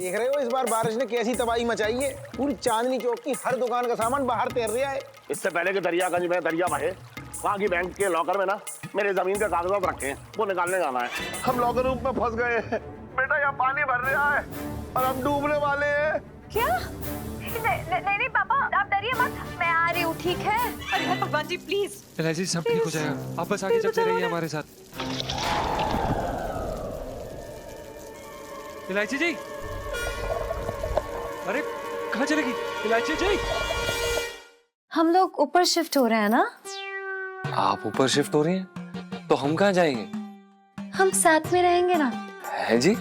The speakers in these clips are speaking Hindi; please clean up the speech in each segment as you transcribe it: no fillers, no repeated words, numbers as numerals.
देख रहे हो इस बार बारिश ने कैसी तबाही मचाई है। पूरी चांदनी चौक की हर दुकान का सामान बाहर तैर रहा है। इससे पहले कि दरियागंज में दरिया बहे, वहाँ की बैंक के लॉकर में ना मेरे जमीन के कागजात रखे हैं, वो निकालने जाना है। हम लॉकर रूम में फंस गए हैं बेटा, यहाँ पानी भर रहा है और हम डूबने वाले हैं। क्या? नहीं पापा, आप डरिए मत, मैं आ रही हूँ, ठीक है? अरे भगवान जी प्लीज। इलायची सब ठीक हो जाएगा, आप बस आगे चलते रहिए हमारे साथ। इलायची जी, अरे कहाँ चलेगी इलायची जी? हम लोग ऊपर शिफ्ट हो रहे हैं ना? आप ऊपर शिफ्ट हो रही हैं, तो हम कहाँ जाएंगे? हम साथ में रहेंगे ना? है जी?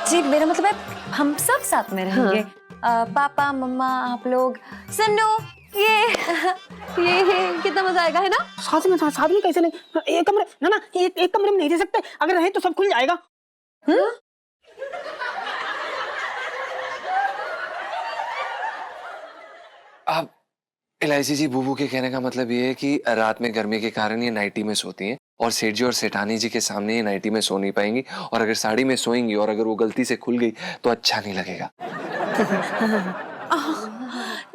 जी मेरा मतलब है हम सब साथ में रहेंगे। हाँ। पापा मम्मा आप लोग, सन्नू, ये कितना मजा आएगा, है ना? साथ में कैसे नहीं? एक कमरे ना एक कमरे में नहीं रह सकते, अगर रहे तो सब खुल जाएगा। आप इलायची जी, बूबू के कहने का मतलब ये है कि रात में गर्मी के कारण ये नाइटी में सोती हैं और सेठ जी और सेठानी जी के सामने ये नाइटी में सो नहीं पाएंगी, और अगर साड़ी में सोएंगी और अगर वो गलती से खुल गई तो अच्छा नहीं लगेगा।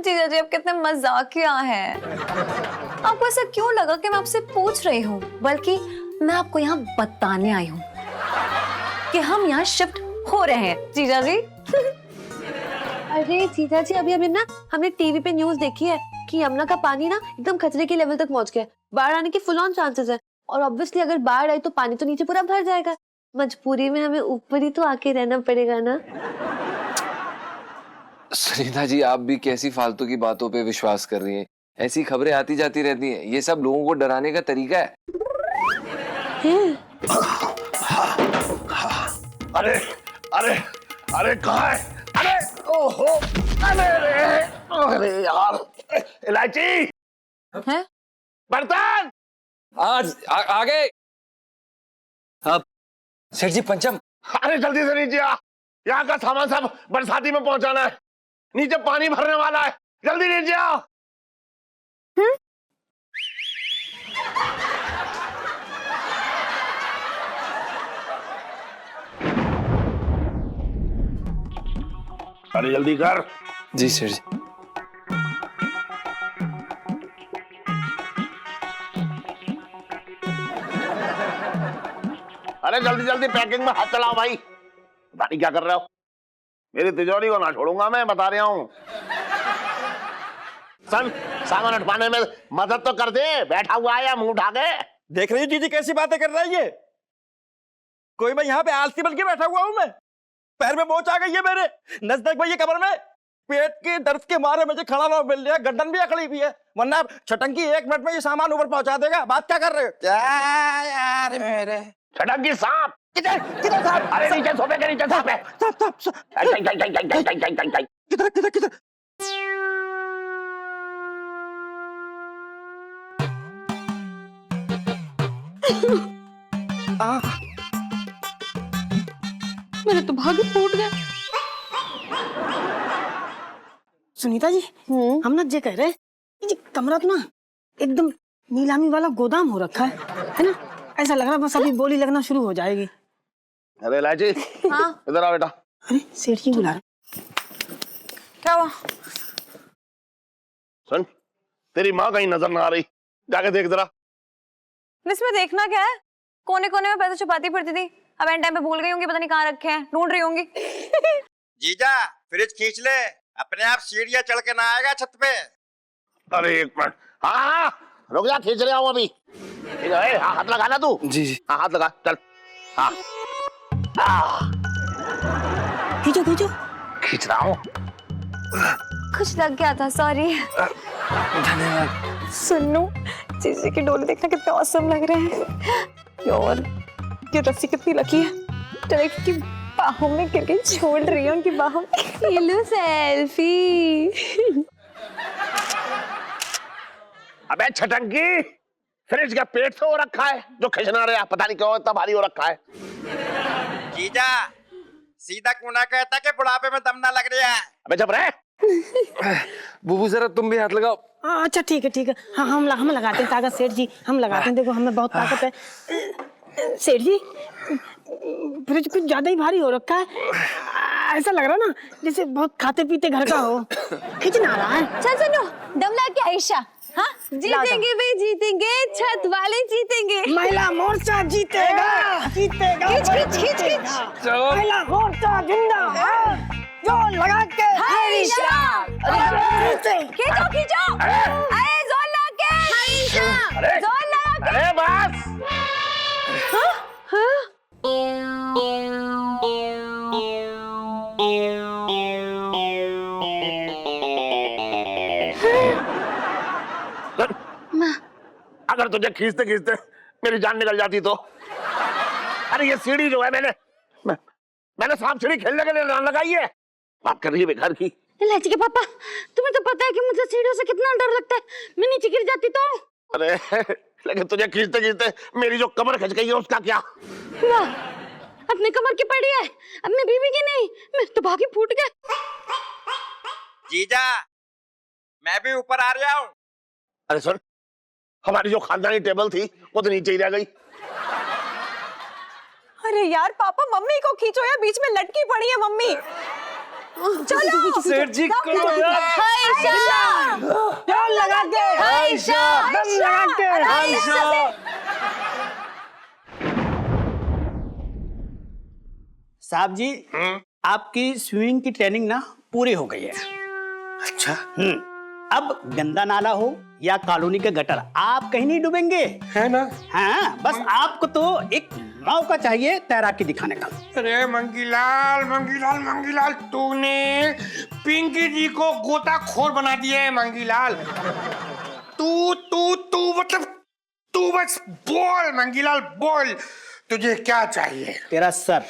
जीजा जी आप कितने मजाकिया हैं। आपको ऐसा क्यों लगा कि मैं आपसे पूछ रही हूँ? बल्कि मैं आपको यहाँ बताने आई हूँ कि हम यहाँ शिफ्ट हो रहे हैं जीजा जी। अरे जीजा जी, अभी ना हमने टीवी पे न्यूज देखी है कि यमुना का पानी ना एकदम खतरे के लेवल तक पहुंच गया है। बाढ़ आने के फुल ऑन चांसेस है, और ऑब्वियसली अगर बाढ़ आई तो पानी तो नीचे पूरा भर जाएगा। मजबूरी में हमें ऊपर ही तो आके रहना पड़ेगा ना। सुनीता जी, आप भी कैसी फालतू की बातों पे विश्वास कर रही हैं? ऐसी खबरें आती जाती रहती हैं, ये सब लोगों को डराने का तरीका है। अरे अरे अरे कहाँ है? अरे ओहो, अरे यार, इलायची है? बर्तन आज आ गए। अब सेठ जी पंचम। अरे जल्दी से नीचे आ, यहाँ का सामान सब बरसाती में पहुंचाना है, नीचे पानी भरने वाला है, जल्दी नीचे आ। अरे जल्दी कर। जी सेठ जी। अरे जल्दी जल्दी पैकिंग में हाथ चलाओ भाई, पता नहीं क्या कर रहे हो। मेरी तिजोरी को ना छोड़ूंगा मैं, बता रहा हूं। सन सामान हटवाने में मदद तो कर दे, बैठा हुआ है या मुंह उठा के। देख रही हो दीदी कैसी बातें कर रहा है ये? कोई मैं यहाँ पे आलसी बन के बैठा हुआ हूँ? मैं पैर में मोच आ गई है मेरे, नजदीक भाई ये कमर में, पेट के दर्द के मारे मुझे खड़ा ना मिल रहा, गर्दन भी अकड़ी हुई है, वरना छटंकी 1 मिनट में ये सामान ऊपर पहुंचा देगा। बात क्या कर रहे हो? क्या यार मेरे छटंकी सांप किधर किधर सांप? अरे नीचे सोफे के नीचे सांप है। किधर किधर किधर? मेरे तो भाग्य फूट गए। सुनीता जी, हम ना ये कह रहे ये कमरा तो ना एकदम नीलामी वाला गोदाम हो रखा है ना? ऐसा लग रहा है बस अभी बोली लगना शुरू हो जाएगी। अरे इलायची, हाँ इधर आ बेटा। अरे सेठ जी बुला रहे। क्या हुआ? सुन, तेरी माँ कहीं नजर ना आ रही, जाके देख जरा। इसमें देखना क्या है? कोने कोने में पैसे छुपाती फिरती थी, अब एंड टाइम पे भूल गई होंगी, पता नहीं कहाँ रखे हैं, ढूंढ रही होंगी। जीजा फ्रिज खींच ले, अपने आप सीढ़ियां चढ़ के ना आएगा छत पे। अरे 1 मिनट, हाँ रुक जा, खींच रहा हूँ अभी। हाथ लगा ना तू। जी जी। हाँ हाथ लगा, चल। हाँ खींचो खींचो। खींच रहा हूँ। कुछ लग गया था, सॉरी। धन्यवाद। सुन्नू, जीजी की डोली देखना कितने ऑसम लग रहे हैं यार। ये रस्सी कितनी लकी है, डायरेक्ट की बाहों में गिर गई, छोड़ रही है उनकी बाहों में। ये लो सेल्फी। अबे छटंकी, फ्रिज का पेट से हो रखा है जो खिंचना रहा, पता नहीं क्यों इतना भारी हो रखा है। जीजा सीधा कूना कहता कि बुढ़ापे में दम ना लग रहा है। अबे जब रहे। बूबू जरा तुम भी हाथ लगाओ। अच्छा ठीक है। हाँ हम लगाते हैं ताकत सेठ जी, हम लगाते हैं, देखो हमें बहुत ताकत है। सेठ जी फ्रिज कुछ ज्यादा ही भारी हो रखा है, ऐसा लग रहा ना जैसे बहुत खाते पीते घर का हो। खींचना आ रहा है। चल सुनो, दम ला के आयशा। हाँ जीतेंगे भाई, जीतेंगे, छत वाले जीतेंगे। महिला मोर्चा जीतेगा, जीतेगा, खींच, खींच, खींच, खींच। महिला मोर्चा जिंदाबाद, जोर लगा के आयशा। खींचो खींचो, अरे जोर लगा के आयशा, जोर लगा के। अरे बस अगर तुझे खींचते खींचते मेरी जान निकल जाती तो। अरे ये सीढ़ी जो है मैंने सांप सीढ़ी खेलने के लिए लगाई है। बात कर रही है घर की। इलायची के पापा, तुम्हें तो पता है कि मुझे सीढ़ियों से कितना डर लगता है। मैं नीचे गिर जाती तो। अरे लेकिन तुझे खींचते खींचते मेरी जो कमर खिंच गई है उसका क्या? वाह, अपनी कमर की पड़ी है, अपनी बीवी की नहीं। मैं तो भागी फूट गया। जीजा, मैं भी ऊपर आ रहा हूँ। अरे सुन, हमारी जो खानदानी टेबल थी वो तो नीचे ही रह गई। अरे यार पापा, मम्मी को खींचो यार, बीच में लटकी पड़ी है मम्मी। चलो सेठ जी को आयशा, जोर लगा के आयशा, दम लगा के आयशा। साहब जी, आपकी स्विमिंग की ट्रेनिंग ना पूरी हो गई है। अच्छा, अब गंदा नाला हो या कॉलोनी के गटर, आप कहीं नहीं डूबेंगे, है ना? हाँ, बस आपको तो एक मौका चाहिए तैराकी दिखाने का। अरे मंगीलाल मंगीलाल मंगीलाल, तूने पिंकी जी को गोताखोर बना दिया है मंगीलाल। तू तू तू मतलब तू बस बोल मंगीलाल, बोल तुझे क्या चाहिए? तेरा सर।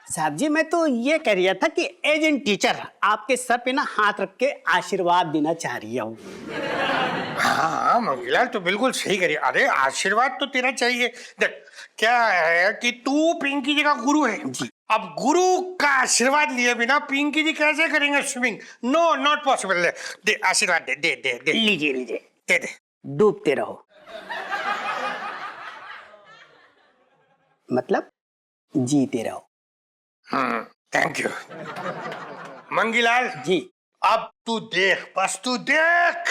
साहब जी, मैं तो ये कह रहा था कि एज एन टीचर आपके सर पे ना हाथ रख के आशीर्वाद देना चाह रही हूँ। हाँ मंगीलाल, तो बिल्कुल सही करिए। अरे आशीर्वाद तो तेरा चाहिए। देख, क्या है कि तू पिंकी जी का गुरु है जी। अब गुरु का आशीर्वाद लिए बिना पिंकी जी कैसे करेंगे स्विमिंग? No, not possible. दे आशीर्वाद, दे दे दे दे। लीजिए लीजिए, दे दे। डूबते रहो, मतलब जीते रहो। थैंक यू मंगीलाल जी। अब तू देख, बस तू देख,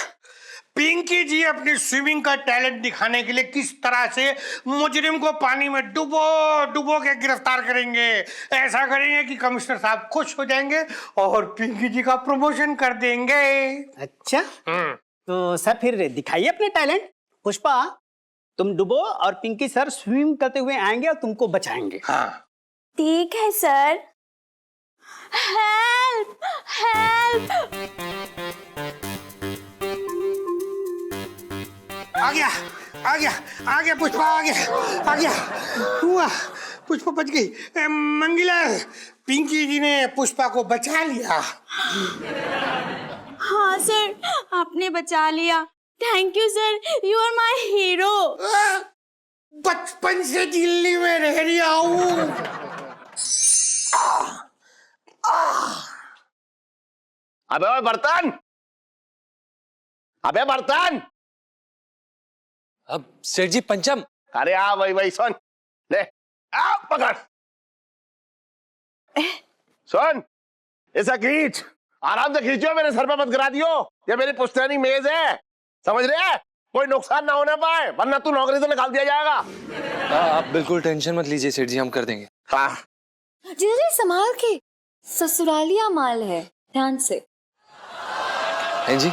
पिंकी जी अपनी स्विमिंग का टैलेंट दिखाने के लिए किस तरह से मुजरिम को पानी में डुबो डुबो के गिरफ्तार करेंगे। ऐसा करेंगे कि कमिश्नर साहब खुश हो जाएंगे और पिंकी जी का प्रमोशन कर देंगे। अच्छा, तो सर फिर दिखाइए अपने टैलेंट। पुष्पा, तुम डुबो और पिंकी सर स्विम करते हुए आएंगे और तुमको बचाएंगे। हाँ, ठीक है सर। Help help. आ गया आ गया आ गया पुष्पा, आ गया आ गया। हुआ, पुष्पा बच गई। मंगीलाल, पिंकी जी ने पुष्पा को बचा लिया। हाँ सर, आपने बचा लिया। Thank you sir, you are my hero. बचपन से दिल्ली में रह रहा हूँ। अबे ओए बर्तन, अबे बर्तन। अब सेठ जी पंचम। अरे आ वही वही, सुन ले, आ पकड़, सुन, ऐसा खींच, आराम से खींचो, मेरे सर पे मत गिरा दियो। ये मेरी पुश्तैनी मेज है, समझ रहे हैं? कोई नुकसान ना होने पाए, वरना तू नौकरी से निकाल दिया जाएगा। आप बिल्कुल टेंशन मत लीजिए सेठ जी, हम कर देंगे। हाँ, जीजा जी संभाल के, ससुरालिया माल है, ध्यान से। हैं जी?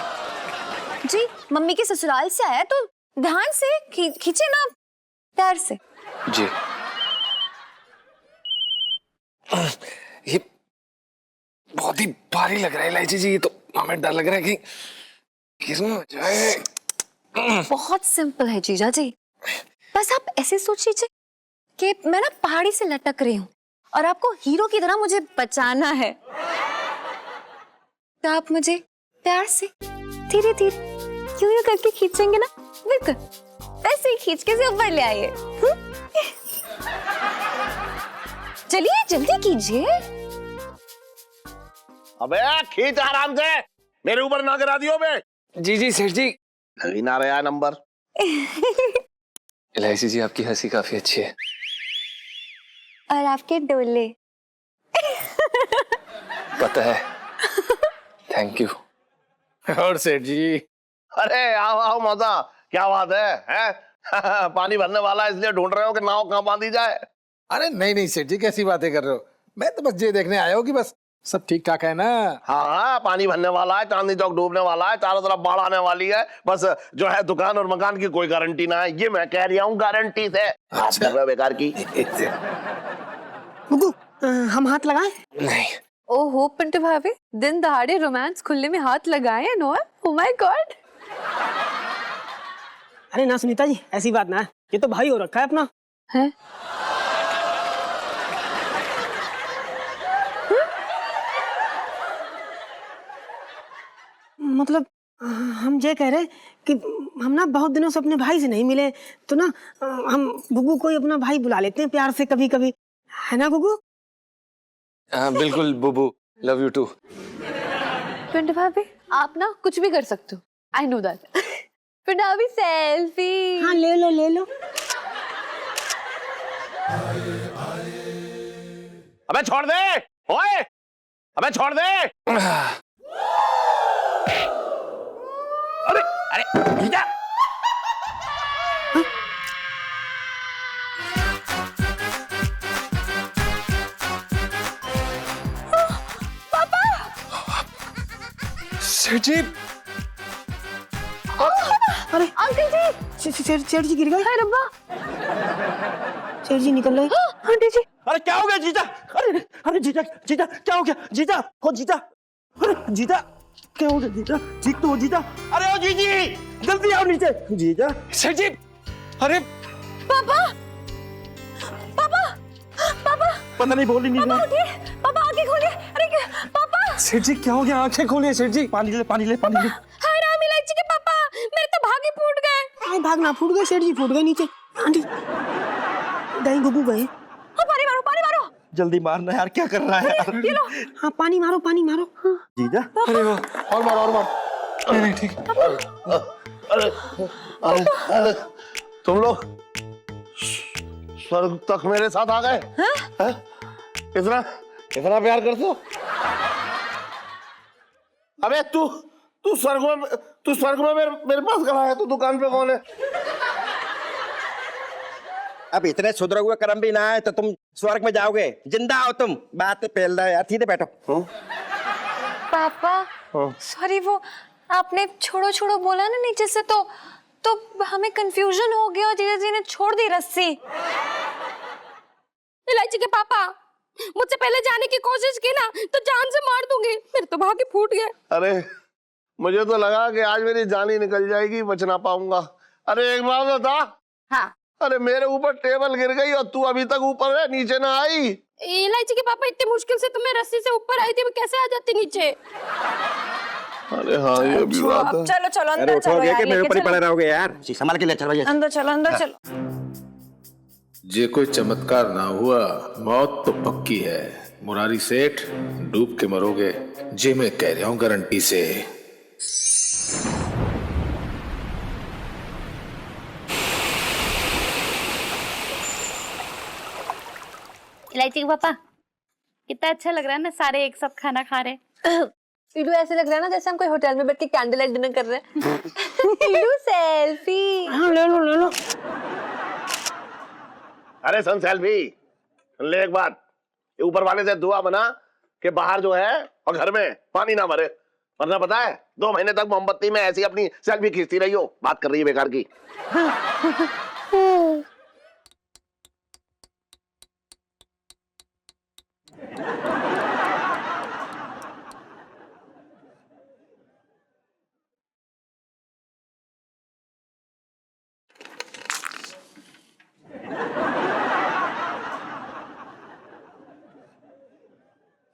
जी, मम्मी के ससुराल से आया तो ध्यान से खींचे ना, प्यार से। जी। ये बहुत ही भारी लग रहा है इलायची जी, ये तो हमें डर लग रहा है कि किसमें हो जाए। बहुत सिंपल है जीजा जी, बस आप ऐसे सोच लीजिए कि मैं ना पहाड़ी से लटक रही हूँ और आपको हीरो की तरह मुझे बचाना है, तो आप मुझे प्यार से धीरे धीरे यूं यूं करके खींचेंगे ना, बिल्कुल वैसे ही खींच के से ऊपर ले आइए। चलिए जल्दी कीजिए। अबे खींच आराम से, मेरे ऊपर ना गिरा दियो बे। जी जी सेठ जी। लगी ना रहा नंबर। एलआईसी जी आपकी हंसी काफी अच्छी है। और आपके डोले। पता है। Thank you. और सेठ जी, अरे आओ आओ मौसा, क्या बात है? पानी भरने वाला है इसलिए ढूंढ रहे हो कि नाव कहाँ बांधी जाए। अरे नहीं नहीं सेठ जी, कैसी बातें कर रहे हो? मैं तो बस ये देखने आया हूँ कि बस सब ठीक ठाक है ना। हाँ हाँ, पानी भरने वाला है, चांदनी चौक डूबने वाला है, चारों तरफ बाढ़ आने वाली है, बस जो है दुकान और मकान की कोई गारंटी ना है, ये मैं कह रहा हूँ गारंटी से। बात कर रहे हो बेकार की। गुगू, हम हाथ लगाएं? नहीं। ओहो पिंटू भाभी, दिन दहाड़े रोमांस खुले में हाथ लगाए हैं नो? Oh my God. अरे ना सुनीता जी, ऐसी बात ना है, ये तो भाई हो रखा है अपना। है? मतलब हम ये कह रहे कि हम ना बहुत दिनों से अपने भाई से नहीं मिले, तो ना हम गुगू को ही अपना भाई बुला लेते हैं प्यार से कभी कभी, है ना गुगू? हाँ बिल्कुल बुबू, लव यू टू। पिंटू भाभी, आप ना कुछ भी कर सकते हो, आई नो दैट। पिंटू भाभी सेल्फी। हाँ ले लो ले लो। अबे छोड़ दे, ओए, अबे छोड़ दे। अरे अरे जीजा, सेठ जी, अरे अंकल जी, सेठ जी गिर गए। हाय रब्बा। सेठ जी निकल रहे। आंटी जी, अरे क्या हो गया जीजा? अरे अरे जीजा, जीजा क्या हो गया? जीजा हो जीजा, अरे जीजा क्या हो गया? जीजा ठीक तो हो जीजा? अरे ओ जीजी, जल्दी आओ नीचे। जीजा, सेठ जी, अरे पापा, पापा, पापा, पता नहीं बोल ही नहीं पापा रहा। उठिए, पापा आंखें खोलिए। अरे पापा, सेठ जी क्या हो गया? आंखें खोलिए सेठ जी। पानी ले, पानी ले, पानी ले। हाय राम इलायची के पापा, मेरे तो भागे फूट गए। अरे भागना, फूट गए सेठ जी, फूट गए नीचे। आंटी गए, गुगू गए। हाँ, पानी मारो, पानी मारो। जल्दी मारना यार, क्या कर रहा है यार? ये लो। हाँ पानी मारो, पानी मारो। जीजा, अरे वाह, और मार और मार। नहीं नहीं ठीक। अरे तुम लोग स्वर्ग तक मेरे साथ आ गए? हैं? इतना इतना प्यार करते हो? अबे तू स्वर्ग में मेरे पास खड़ा है, तू दुकान पे कौन है? अब इतने सुधरा हुए कर्म भी ना है तो तुम स्वर्ग में जाओगे? जिंदा हो तुम, बात फैल रहा है यार। ठीक है बैठो। पापा सॉरी, वो आपने छोड़ो छोड़ो बोला ना नीचे से, तो हमें कंफ्यूजन हो गया और जीजा जी ने छोड़ दी रस्सी। इलायची के पापा, मुझसे पहले जाने की कोशिश की ना तो जान से मार दूंगी। मेरे तो भागे फूट गए। अरे मुझे तो लगा कि आज मेरी जान ही निकल जाएगी, बच ना पाऊंगा। अरे एक बात बता। हाँ, अरे मेरे ऊपर टेबल गिर गई और तू अभी तक ऊपर है, नीचे ना आई। इलायची के पापा, इतनी मुश्किल से तुम्हें रस्सी से ऊपर आई थी, मैं कैसे आ जाती नीचे? अरे हाँ ये भी बात है। चलो चलो अरे अंदर उठो चलो गया यार, कि मेरे ऊपर ही लेके पड़े चलो। रहोगे यार? संभाल के ले चलो भैया। अंदर चलो, अंदर चलो। जे कोई चमत्कार ना हुआ, मौत तो पक्की है। मुरारी सेठ, डूब के मरोगे, जे मैं कह रहा हूं गारंटी से। इलायची के पापा, कितना अच्छा लग रहा है ना, सारे एक साथ खाना खा रहे। इडू ऐसे लग रहा है ना जैसे हम कोई होटल में बैठ के कैंडल लाइट डिनर कर रहे हैं। इडू सेल्फी। हाँ ले लो ले लो। अरे सन सेल्फी, ले एक बात, ऊपर वाले से दुआ बना कि बाहर जो है और घर में पानी ना भरे, वरना पता है 2 महीने तक मोमबत्ती में ऐसी अपनी सेल्फी खींचती रही हो। बात कर रही है बेकार की।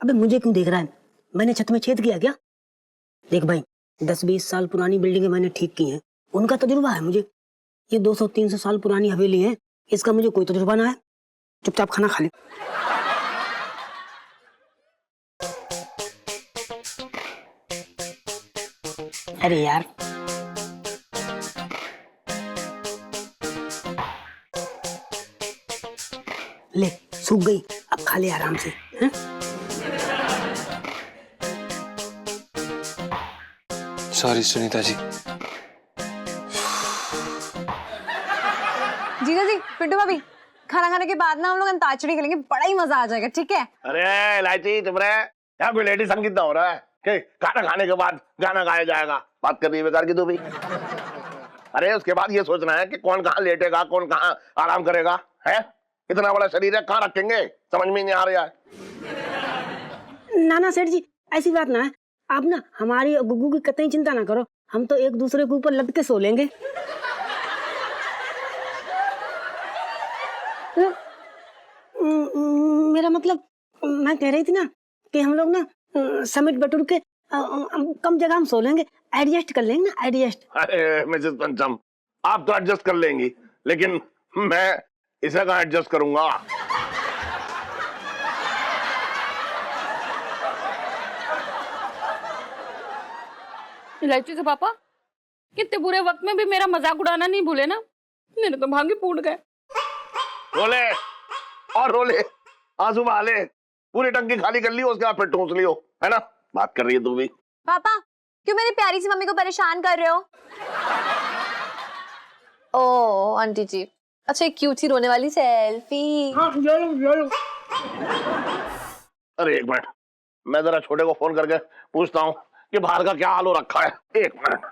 अबे मुझे क्यों देख रहा है? मैंने छत में छेद किया क्या? देख भाई, 10-20 साल पुरानी बिल्डिंगें मैंने ठीक की हैं, उनका तजुर्बा है मुझे। ये 200-300 साल पुरानी हवेली है, इसका मुझे कोई तजुर्बा ना है। चुपचाप खाना खा ले। अरे यार ले सूख गई, अब खा ले आराम से। हैं? सॉरी सुनीता जी। जीजा जी, पिंटू भाभी, खाना खाने के बाद ना हम लोग अंताक्षरी खेलेंगे, बड़ा ही मजा आ जाएगा, ठीक है? अरे इलायची चुप रहे, यहाँ कोई लेडी संगीत ना हो रहा है कि खाना खाने के बाद गाना गाया जाएगा। बात कर रही है बेकार की तू भी। अरे उसके बाद ये सोचना है कि कौन कहाँ लेटेगा, कौन कहाँ आराम करेगा। है इतना बड़ा शरीर है, कहाँ रखेंगे, समझ में नहीं आ रहा है। ना सेठ जी, ऐसी बात ना है। आप ना हमारी और गुग्गू की कतई चिंता ना करो, हम तो एक दूसरे के ऊपर लद के सो लेंगे। मेरा मतलब, मैं कह रही थी ना कि हम लोग ना समेट बटुर के कम जगह हम सो लेंगे, एडजस्ट कर लेंगे ना, एडजस्ट। अरे मिसेस पंचम, आप तो एडजस्ट कर लेंगी, लेकिन मैं इसे कहाँ एडजस्ट करूंगा। इलायची के पापा कितने बुरे वक्त में भी मेरा मजाक उड़ाना नहीं भूले ना। मेरे तो भाग्य फूट गए। रोले और रोले, आंसू बहाले, पूरी टंकी खाली कर ली, उसके बाद फिर ठूंस लियो, है ना। बात कर रही है तू भी। पापा, क्यों मेरी प्यारी सी मम्मी को परेशान कर रहे हो? ओ आंटी जी, अच्छा एक क्यूट सी रोने वाली सेल्फी। हाँ, जरूर। अरे एक मिनट, मैं जरा छोटे को फोन करके पूछता हूँ कि बाहर का क्या हाल हो रखा है। एक मिनट।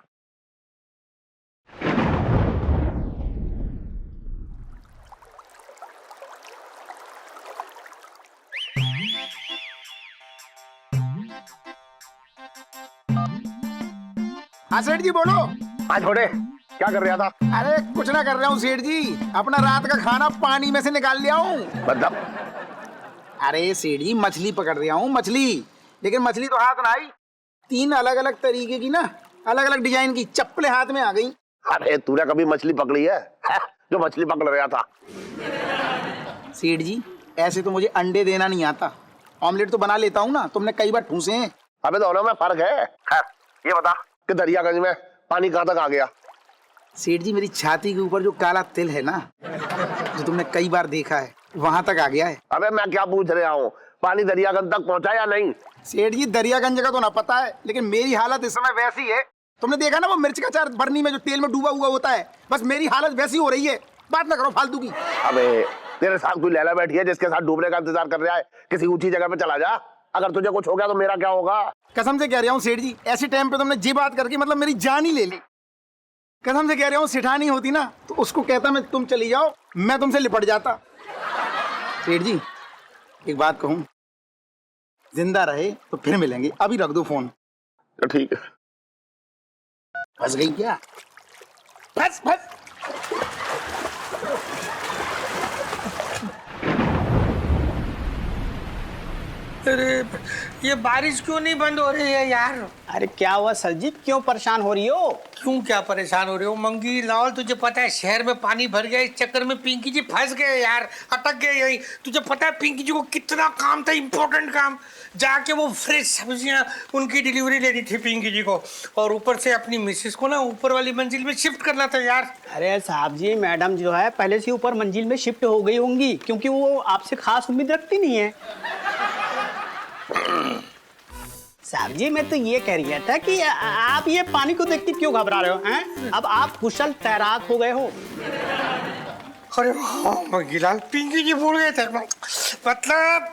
हाँ सेठ जी बोलो। हाँ छोटे, क्या कर रहा था? अरे कुछ ना कर रहा हूँ सेठ जी, अपना रात का खाना पानी में से निकाल लिया हूँ। मतलब? अरे सेठ जी, मछली पकड़ रहा हूँ, मछली। लेकिन मछली तो हाथ ना आई, 3 अलग अलग तरीके की ना, अलग अलग डिजाइन की चप्पलें हाथ में आ गई। अरे तूने कभी मछली पकड़ी है? जो मछली पकड़ रहा था। सेठ जी, ऐसे तो मुझे अंडे देना नहीं आता, ऑमलेट तो बना लेता हूँ ना, तुमने कई बार ठूसे हैं। अबे दोनों में फर्क है। ये बता कि दरियागंज में पानी कहाँ तक आ गया? सेठ जी, मेरी छाती के ऊपर जो काला तिल है ना, जो तुमने कई बार देखा है, वहां तक आ गया है। अबे मैं क्या पूछ रहा हूँ, पानी दरियागंज तक पहुँचा या नहीं? सेठ जी, दरियागंज का तो ना पता है, लेकिन मेरी हालत इस समय वैसी है। तुमने देखा ना वो मिर्च का अचार बरनी में जो तेल में डूबा हुआ होता है, बस मेरी हालत वैसी हो रही है। बात ना करो फालतू की। अबे तेरे साथ कोई लैला बैठी है जिसके साथ डूबने का इंतजार कर रहा है? किसी ऊंची जगह पे चला जा, अगर तुझे कुछ हो गया तो मेरा क्या होगा? कसम से कह रहा हूँ सेठ जी, ऐसे टाइम पे तुमने जी बात करके मतलब मेरी जान ही ले ली। कसम से कह रहा हूँ, सेठानी होती ना तो उसको कहता मैं तुम चली जाओ, मैं तुमसे लिपट जाता। सेठ जी एक बात कहूँ, जिंदा रहे तो फिर मिलेंगे, अभी रख दो फोन। तो ठीक है। फंस गई क्या? फंस। अरे ये बारिश क्यों नहीं बंद हो रही है यार? अरे क्या हुआ सरजीत, क्यों परेशान हो रही हो? क्यों क्या परेशान हो रही हो मंगी लाल? तुझे पता है शहर में पानी भर गया, इस चक्कर में पिंकी जी फंस गए यार, अटक गए यहीं। तुझे पता है पिंकी जी को कितना काम था, इम्पोर्टेंट काम, जाके वो फ्रेश सब्जियां उनकी डिलीवरी लेनी थी पिंकी जी को, और ऊपर से अपनी मिसेस को ना ऊपर वाली मंजिल में शिफ्ट करना था यार। अरे साहब जी, मैडम जो है पहले से ऊपर मंजिल में शिफ्ट हो गई होंगी, क्योंकि वो आपसे खास उम्मीद रखती नहीं है। साहब जी, मैं तो ये कह रही था कि आप ये पानी को देख के क्यों घबरा रहे हो हैं? अब आप कुशल तैराक हो गए हो। अरे हाँ मंगीलाल, पिंकी जी भूल गए थे। मतलब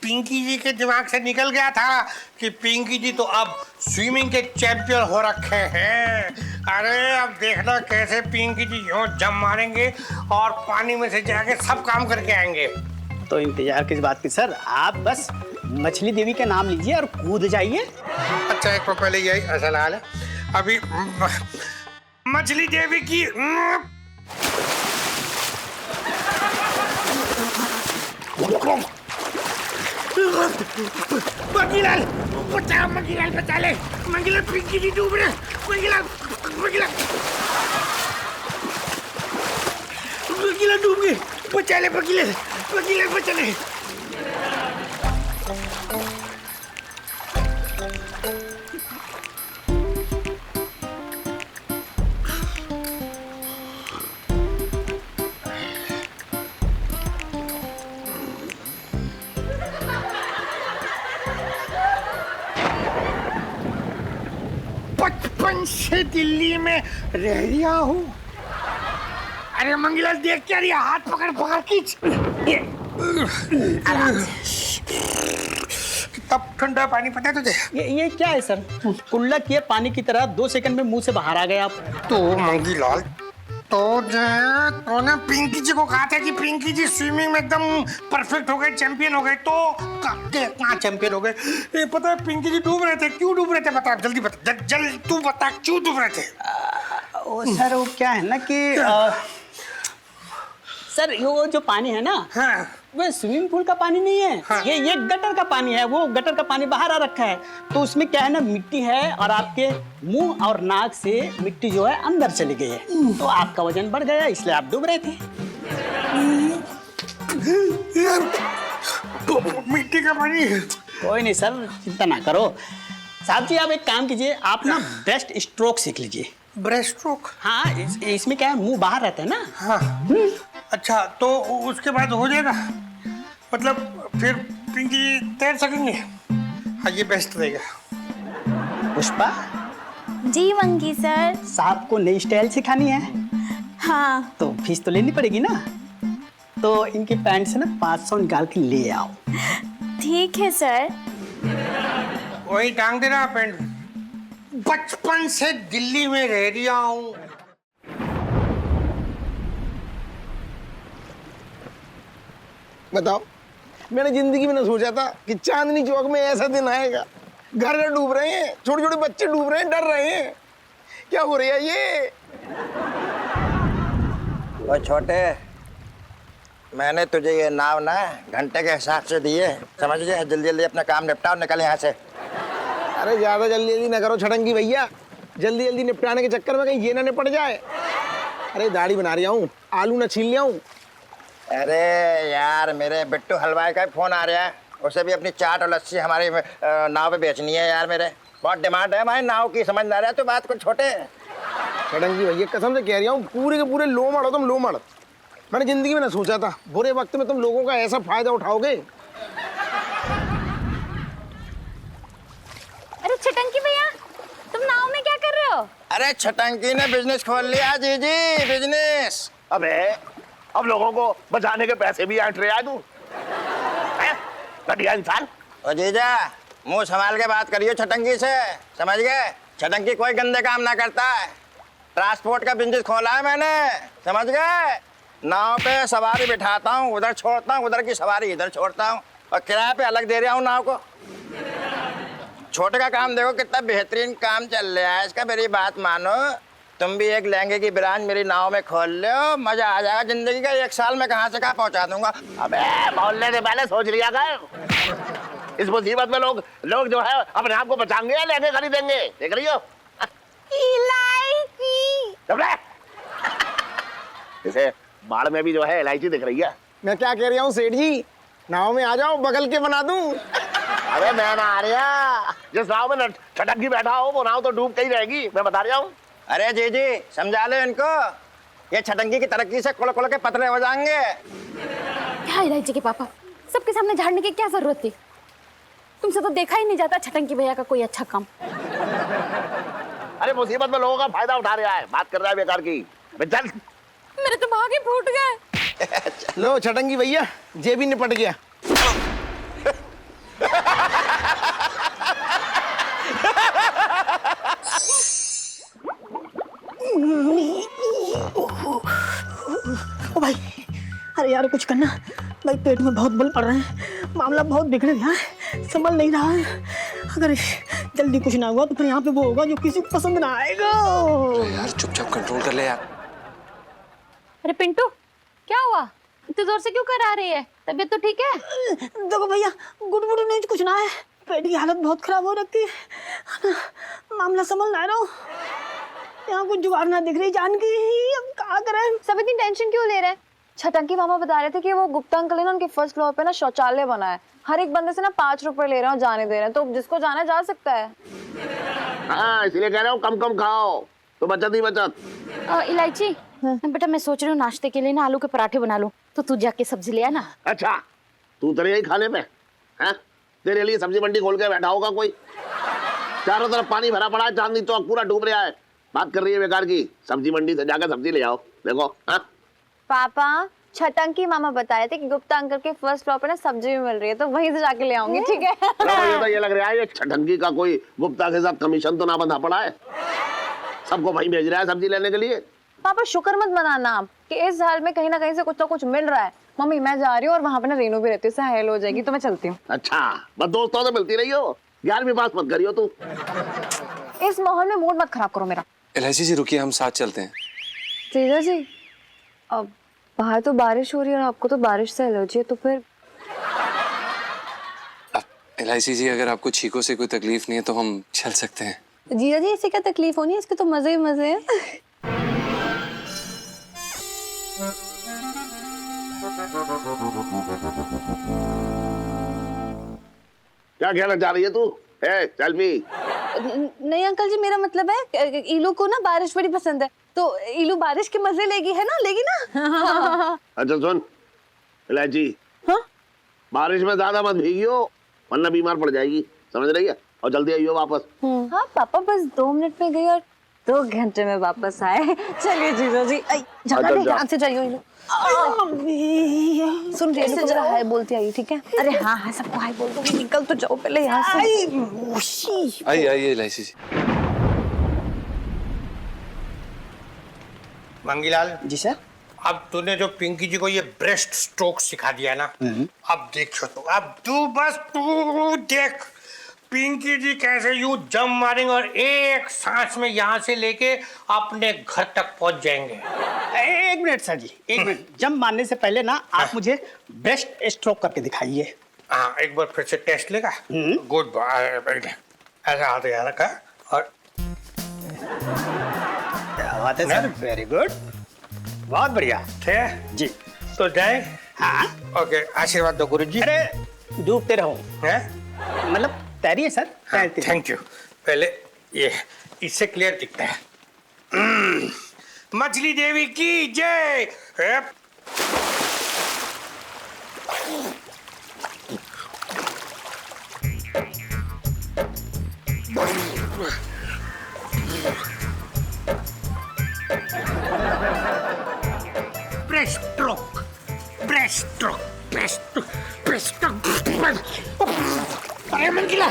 पिंकी जी के दिमाग से निकल गया था कि पिंकी जी तो अब स्विमिंग के चैंपियन हो रखे हैं। अरे अब देखना कैसे पिंकी जी यूं जम मारेंगे और पानी में से जाके सब काम करके आएंगे। तो इंतजार किस बात की सर, आप बस मछली देवी के नाम लीजिए और कूद जाइए। अच्छा, एक तो पहले यही असल हाल है। अभी मछली देवी की मंगीलाल बचा, मंगीलाल बचा ले, मंगीलाल पिंकी जी डूब रहे, मंगीलाल डूब गए, बचा ले मंगीलाल बचा ले। से दिल्ली में रह रहा हूँ। अरे मंगीलाल देख क्या रही, हाथ पकड़ पकड़ खींच। तब ठंडा पानी पता है तुझे? ये क्या है सर? कुल्ला किए पानी की तरह 2 सेकंड में मुंह से बाहर आ गए आप। तो मंगीलाल, तो ने पिंकी जी को कहा था कि पिंकी जी स्विमिंग में एकदम परफेक्ट हो गए, चैंपियन हो गए, तो कहाँ चैंपियन हो गए? ये पता है पिंकी जी डूब रहे थे, क्यों डूब रहे थे बता, जल्दी बता, जल्दी तू बता क्यों डूब रहे थे? सर वो क्या है ना कि सर वो जो पानी है ना, हाँ। वो स्विमिंग पूल का पानी नहीं है। हाँ। ये गटर का पानी है। वो गटर का पानी बाहर आ रखा है, तो उसमें क्या है ना, मिट्टी है और आपके मुंह और नाक से मिट्टी जो है अंदर चली गई है, तो आपका वजन बढ़ गया, इसलिए आप डूब रहे थे। तो मिट्टी का पानी। कोई नहीं सर, चिंता ना करो। साहब जी आप एक काम कीजिए, आप ना ब्रेस्ट स्ट्रोक सीख लीजिए। Breast stroke? हाँ, इसमें क्या है, मुंह बाहर रहता है ना। हाँ। अच्छा, तो उसके बाद हो जाएगा, मतलब फिर पिंकी तैर सकेंगे? हाँ, ये बेस्ट रहेगा। Pushpa ji monkey sir. साहब को नई स्टाइल सिखानी है, हाँ तो फीस तो लेनी पड़ेगी ना, तो इनके पैंट से ना 500 निकाल के ले आओ। ठीक है सर। वही टांग देना पैंट। बचपन से दिल्ली में रह रहा हूँ। बताओ, मैंने जिंदगी में न सोचा था कि चांदनी चौक में ऐसा दिन आएगा। घर घर डूब रहे हैं, छोटे छोटे बच्चे डूब रहे हैं, डर रहे हैं। क्या हो रहा है ये? वो छोटे, मैंने तुझे ये नाव ना घंटे के हिसाब से दिए, समझ गए? जल्दी जल्दी अपना काम निपटाओ, निकल यहाँ से। अरे ज्यादा जल्दी जल्दी न करो छटंगी भैया, जल्दी जल्दी निपटाने के चक्कर में कहीं ये ना निपट जाए। अरे दाढ़ी बना रहा हूँ, आलू न छील लिया हूँ। अरे यार, मेरे बिट्टू हलवाई का फोन आ रहा है, उसे भी अपनी चाट और लस्सी हमारी नाव पे बेचनी है यार। मेरे बहुत डिमांड है हमारी नाव की, समझ ना रहा है तो बात को छोटे। छटंगी भैया कसम से कह रहा हूँ, पूरे के पूरे लो मड़ो तुम, लो मड़। मैंने जिंदगी में न सोचा था बुरे वक्त में तुम लोगों का ऐसा फायदा उठाओगे। अरे छटंकी भैया, तुम नाव में क्या कर रहे हो? अरे छटंकी ने बिजनेस खोल लिया जी, बिजनेस। अबे अब लोगों को बचाने के पैसे भी ऐंठ रहा है तू, घटिया इंसान। ओ जीजा, मुंह संभाल के बात करियो छटंकी से, समझ गए? छटंकी कोई गंदे काम ना करता है, ट्रांसपोर्ट का बिजनेस खोला है मैंने, समझ गए? नाव पे सवारी बिठाता हूँ, उधर छोड़ता हूँ, उधर की सवारी इधर छोड़ता हूँ, और किराए पे अलग दे रहा हूँ नाव को। छोटे का काम देखो कितना बेहतरीन काम चल रहा है इसका। मेरी बात मानो, तुम भी एक लहंगे की ब्रांच मेरी नाव में खोल लो, मजा आ जाएगा जिंदगी का। 1 साल में कहाँ से कहाँ पहुँचा दूंगा। अबे बोलने से पहले सोच लिया कर। इस मुसीबत में लोग जो है अपने आप को बचाएंगे या लहंगे खरीदेंगे, देख रही हो? इलायची। इसे बाढ़ में भी जो है इलायची दिख रही है। मैं क्या कह रहा हूँ सेठ जी, नाव में आ जाओ, बगल के बना दूं। अबे मैं ना आ रहा, जिस नाव में छटंकी बैठा हो वो नाव तो डूब के ही रहेगी, मैं बता रहा हूँ। अरे जी समझा लो इनको, ये छटंकी की तरक्की से खुल खुल के पतले हो जाएंगे। क्या इलायची के पापा, सबके सामने झाड़ने की क्या जरूरत थी? तुमसे तो देखा ही नहीं जाता छटंकी भैया का कोई अच्छा काम। अरे मुसीबत में लोगों का फायदा उठा रहा है, बात कर रहा है बेकार की। चल, मेरे तो भाग ही फूट गए। लो छटंगी भैया, ये भी निपट गया। ओ भाई, अरे यार कुछ करना भाई, पेट में बहुत बल पड़ रहे हैं, मामला बहुत बिगड़ गया है, संभल नहीं रहा है। अगर जल्दी कुछ ना हुआ तो फिर यहाँ पे वो होगा जो किसी को पसंद ना आएगा। यार चुपचाप कंट्रोल कर ले यार। अरे पिंटू, क्या हुआ? इतनी जोर से क्यों करा रही है? तबीयत तो ठीक है? देखो भैया, गुड़गुड़ नहीं कुछ ना है, पेट की हालत बहुत खराब हो रखी है, मामला संभल ना रहा हूँ। यहाँ कुछ जुगाड़ ना दिख रही जान की, अब क्या करें? सब इतनी टेंशन क्यों ले रहे हैं? छटंकी मामा बता रहे थे कि वो गुप्ता अंकल है ना, उनके फर्स्ट फ्लोर पे ना शौचालय बना है, हर एक बंदे से ना 5 रुपए ले रहे हैं और जाने दे रहे हैं, तो जिसको जाना जा सकता है। हाँ इसलिए कह रहा हूँ कम कम खाओ तो बचत ही बचत। इलायची बेटा, मैं सोच रही हूँ नाश्ते के लिए ना आलू के पराठे बना लूं, तो तू जाके सब्जी ले आना। अच्छा, तू तेरे यही खाने पे? हाँ, तेरे लिए सब्जी मंडी खोल के बैठा होगा कोई। चारों तरफ पानी भरा पड़ा है, चांदनी चौक पूरा डूब रहा है। बात कर रही है बेकार की। सब्जी मंडी से जाकर सब्जी ले आओ। देखो हाँ? पापा छटंकी मामा बताए थे कि गुप्ता अंकल के फर्स्ट फ्लोर पे ना सब्जी भी मिल रही है, तो वहीं से जाके ले आऊंगी। ठीक है। मुझे तो ये लग रहा है ये छटंकी का कोई गुप्ता के साथ कमीशन तो ना बंधा पड़ा है, सबको वहीं भेज रहा है सब्जी लेने के लिए। पापा शुक्र मत मनाना आप कि इस हाल में कहीं ना कहीं से कुछ ना कुछ मिल रहा है। मम्मी मैं जा रही हूँ और वहाँ पे ना रेनू भी रहती है, उससे हेल हो जाएगी, तो मैं चलती हूँ। अच्छा बस दोस्तों से मिलती रही हो, 11वीं पास मत करियो तू। इस माहौल में मूड मत खराब करो मेरा। एलआईसी जी रुकिए, हम साथ चलते हैं। तेजा जी अब बाहर तो बारिश हो रही है और आपको तो बारिश से एलर्जी है, तो फिर एलआईसी जी अगर आपको छींकों से कोई तकलीफ नहीं है तो हम चल सकते हैं। जीजा जी इससे क्या तकलीफ होनी है, इसके तो मजे ही मजे हैं। क्या कहना चाह रही है तू? चल भी। नहीं अंकल जी, मेरा मतलब है इलू को ना बारिश बड़ी पसंद है, तो इलू बारिश के मजे लेगी, है ना? लेगी ना? अच्छा सुन इलायची, हाँ? बारिश में ज्यादा मत भीगियो वरना बीमार पड़ जाएगी, समझ रही है? और जल्दी आइयो वापस। हाँ पापा बस 2 मिनट में गई और 2 घंटे में वापस आए। चलिए जीजा जी। ज्यादा नहीं, ध्यान से जाइयो इलू। सुन रही है, जरा हाय बोलती आई, ठीक है? अरे हाँ हाँ सबको हाय बोल दो, निकल तो जाओ पहले यहाँ से। आइए आइए एलआईसी जी। मंगीलाल जी सर। अब तूने जो पिंकी जी को ये ब्रेस्ट स्ट्रोक सिखा दिया ना, अब देखो तो, अब तू देख पिंकी जी कैसे यूं जम मारेंगे और एक सांस में यहाँ से लेके अपने घर तक पहुंच जाएंगे। 1 मिनट सर जी, 1 मिनट। जंप मारने से पहले ना आप मुझे ब्रेस्ट स्ट्रोक करके दिखाइए। हाँ एक बार फिर से टेस्ट लेगा। गुड बॉय, ऐसा हाथ यहाँ रखा और क्या बात है सर, वेरी गुड, बहुत बढ़िया। ठीक है जी तो जाए। हाँ। ओके आशीर्वाद दो गुरु जी। अरे डूबते रहो, मतलब तैरिए सर, तैरते। Thank you. पहले ये इससे क्लियर दिखता है। मछली देवी की जय। Breast stroke, breast stroke, breast stroke, breast stroke. अरे मंगीला,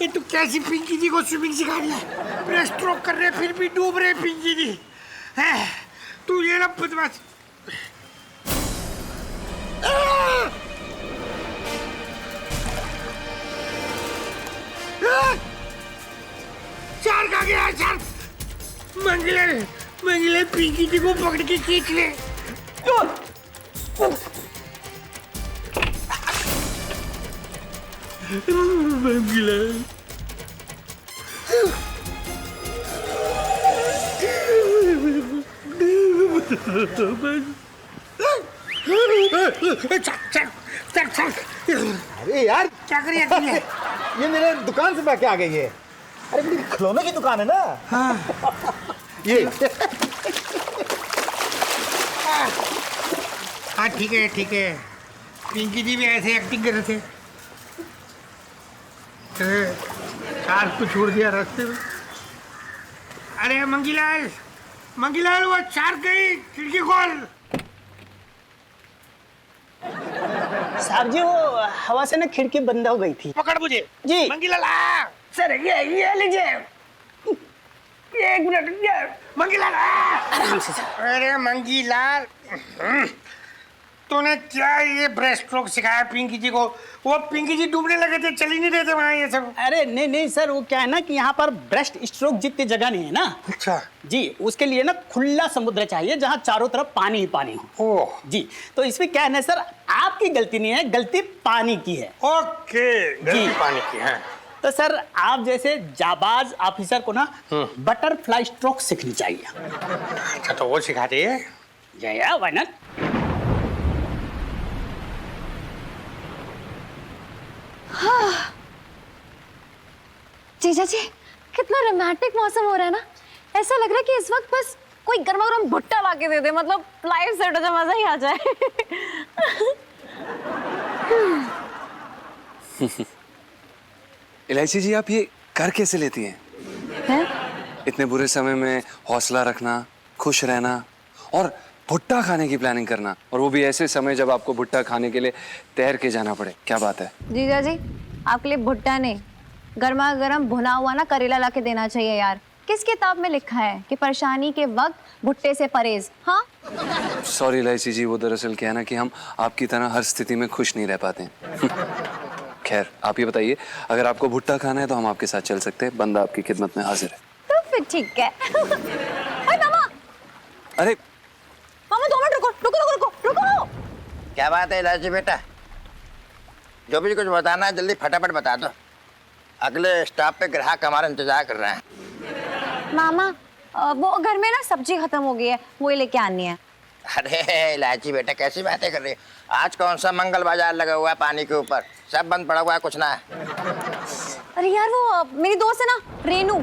ये तू कैसी पिंकी जी को स्विमिंग सिखा रही है? ब्रेस्ट स्ट्रोक कर रहे फिर भी डूब रहे पिंकी जी। है तू ये ना बदमाश। चार कहाँ गया चार? मंगीला मंगीला पिंकी जी को पकड़ के खींच ले। मंगीला अरे यार क्या कर रही है? ये मेरे दुकान से भाग आ गई है। अरे मेरी खिलौनों की दुकान है ना। ये हाँ ठीक है ठीक है। पिंकी जी भी ऐसे एक्टिंग कर रहे थे। कार को छोड़ दिया रास्ते में। अरे मंगीलाल मंगीलाल वो चार गई, खिड़की खोल। साहब जी वो हवा से ना खिड़की बंद हो गई थी। पकड़ मुझे जी। मंगीलाल आ। सर ये लीजिए। 1 मिनट मंगीलाल आ। आराम से सर। अरे मंगीलाल तूने क्या ये ब्रेस्ट स्ट्रोक सिखाया पिंकी जी को? वो पिंकी जी डूबने लगे थे, चल ही नहीं रहे थे वहाँ ये सब। अरे नहीं नहीं सर, वो क्या है ना कि यहाँ पर ब्रेस्ट स्ट्रोक जितनी जगह नहीं है ना। अच्छा जी, उसके लिए ना खुला समुद्र चाहिए जहाँ चारों तरफ पानी ही पानी हो। ओह जी, तो इसमें क्या है ना सर, आपकी गलती नहीं है, गलती पानी की है। ओके गलती पानी की है। तो सर आप जैसे जाबाज ऑफिसर को ना बटरफ्लाई स्ट्रोक सीखनी चाहिए। अच्छा तो वो सिखाते हैं। Jaya why not. जीजा जी कितना रोमांटिक मौसम हो रहा है ना। ऐसा लग रहा है कि इस वक्त बस कोई गर्मा गर्म भुट्टा ला के दे दे, मतलब लाइव सेट हो जाए, मजा ही आ जाए। एलआईसी जी आप ये कर कैसे लेती हैं? हैं? इतने बुरे समय में हौसला रखना, खुश रहना और भुट्टा खाने की प्लानिंग करना, और वो भी ऐसे समय जब आपको भुट्टा खाने के लिए तैर के जाना पड़े, क्या बात है। जीजा जी, आपके लिए भुट्टा नहीं, गर्मा गर्म भुना हुआ ना करेला ला के देना चाहिए यार। किस किताब में लिखा है कि परेशानी के वक्त भुट्टे से परहेज? हाँ, सॉरी इलायची जी, वो दरअसल क्या है ना कि हम आपकी तरह हर स्थिति में खुश नहीं रह पाते हैं। खैर, आप ये बताइए, अगर आपको भुट्टा खाना है तो हम आपके साथ चल सकते हैं, बंदा आपकी खिदमत में हाजिर है। तो फिर ठीक है। अरे मामा, अरे मामा 2 मिनट रुको रुको रुको रुको रुको। क्या बात है इलायची बेटा? जो भी कुछ बताना है जल्दी फटाफट बता दो, अगले स्टॉप पे ग्राहक हमारा इंतजार कर रहे हैं। मामा, वो घर में ना सब्जी खत्म हो गई है, वो ही लेके आनी है। अरे इलायची बेटा कैसी बातें कर रही है? आज कौन सा मंगल बाजार लगा हुआ है पानी के ऊपर? सब बंद पड़ा हुआ है, कुछ ना है। अरे यार, वो मेरी दोस्त है ना रेनू,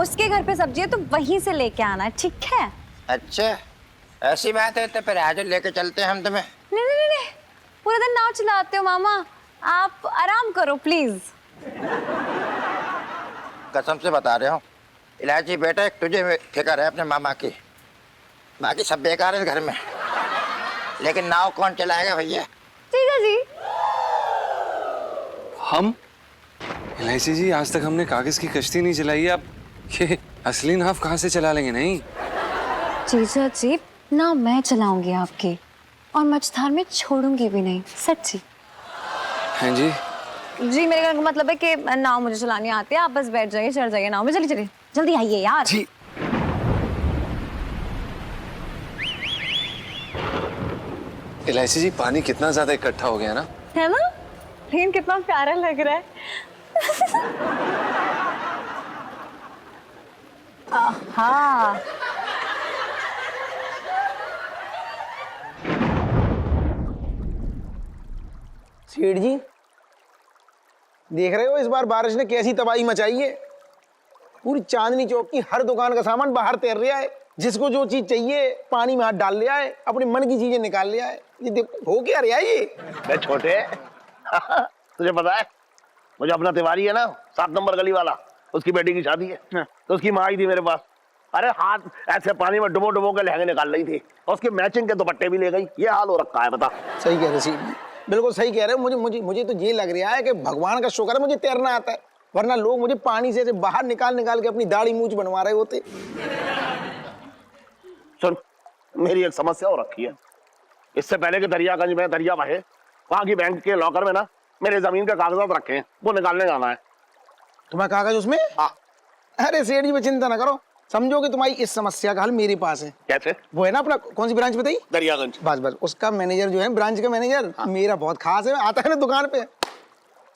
उसके घर पे सब्जी है तो वहीं से लेके आना है, ठीक है? अच्छा ऐसी बात है तो फिर आज लेके चलते हैं हम तुम्हें। नहीं नहीं नहीं, पूरा दिन नाव चलाते हो मामा, आप आराम करो प्लीज। कसम से बता रहे हो इलायची बेटा, एक तुझे फिक्र है अपने मामा की, बाकी सब बेकार है घर में। लेकिन नाव कौन चलाएगा भैया? जीजा जी। हम? इलायची जी, आज तक हमने कागज की कश्ती नहीं चलाई है, आप ये असली नाव कहाँ से चला लेंगे? नहीं जीजा जी, ना मैं चलाऊंगी आपकी, और मझधार में छोड़ूंगी भी नहीं, सच्ची। हैं जी? जी, मेरे कहने का मतलब है कि नाव मुझे चलानी आती है, आप बस बैठ जाइए, चढ़ जाइए नाव में, चलिए चलिए जल्दी आइए यार। जी। इलायची जी, पानी कितना ज्यादा इकट्ठा हो गया ना? है ना? लेकिन कितना प्यारा लग रहा है। आहा। सेठ जी, देख रहे हो इस बार बारिश ने कैसी तबाही मचाई है? पूरी चांदनी चौक की हर दुकान का सामान बाहर तैर रहा है, जिसको जो चीज चाहिए पानी में हाथ डाल लिया है, अपने मन की चीजें निकाल लिया है। ये देखो हो क्या रहा है ये? मैं छोटे तुझे पता है, मुझे अपना तिवारी है ना 7 नंबर गली वाला, उसकी बेटी की शादी है, तो उसकी माँ आई थी मेरे पास। अरे हाथ ऐसे पानी में डुबो डुबो के लहंगे निकाल रही थी, और उसके मैचिंग के दुपट्टे भी ले गई। ये हाल हो रखा है, बता। सही कह रहे सेठ जी, बिल्कुल सही कह रहे हो। मुझे मुझे मुझे तो ये लग रहा है कि भगवान का शुक्र है मुझे तैरना आता है, वरना लोग मुझे पानी से बाहर निकाल निकाल के अपनी दाढ़ी मूंछ बनवा रहे होते। सुन, मेरी एक समस्या हो रखी है। इससे पहले कि दरियागंज में दरिया बहे, वहां की बैंक के लॉकर में ना मेरे जमीन के कागजात रखे हैं, वो निकालने जाना है। तुम्हारा कागज उसमें? हाँ। अरे सेठ जी, चिंता ना करो, समझो कि तुम्हारी इस समस्या का हल मेरे पास है। कैसे? वो है ना अपना, कौन सी ब्रांच बताई? दरियागंज। बस बस, उसका मैनेजर जो है, ब्रांच का मैनेजर, मेरा बहुत खास है, आता है ना दुकान पे।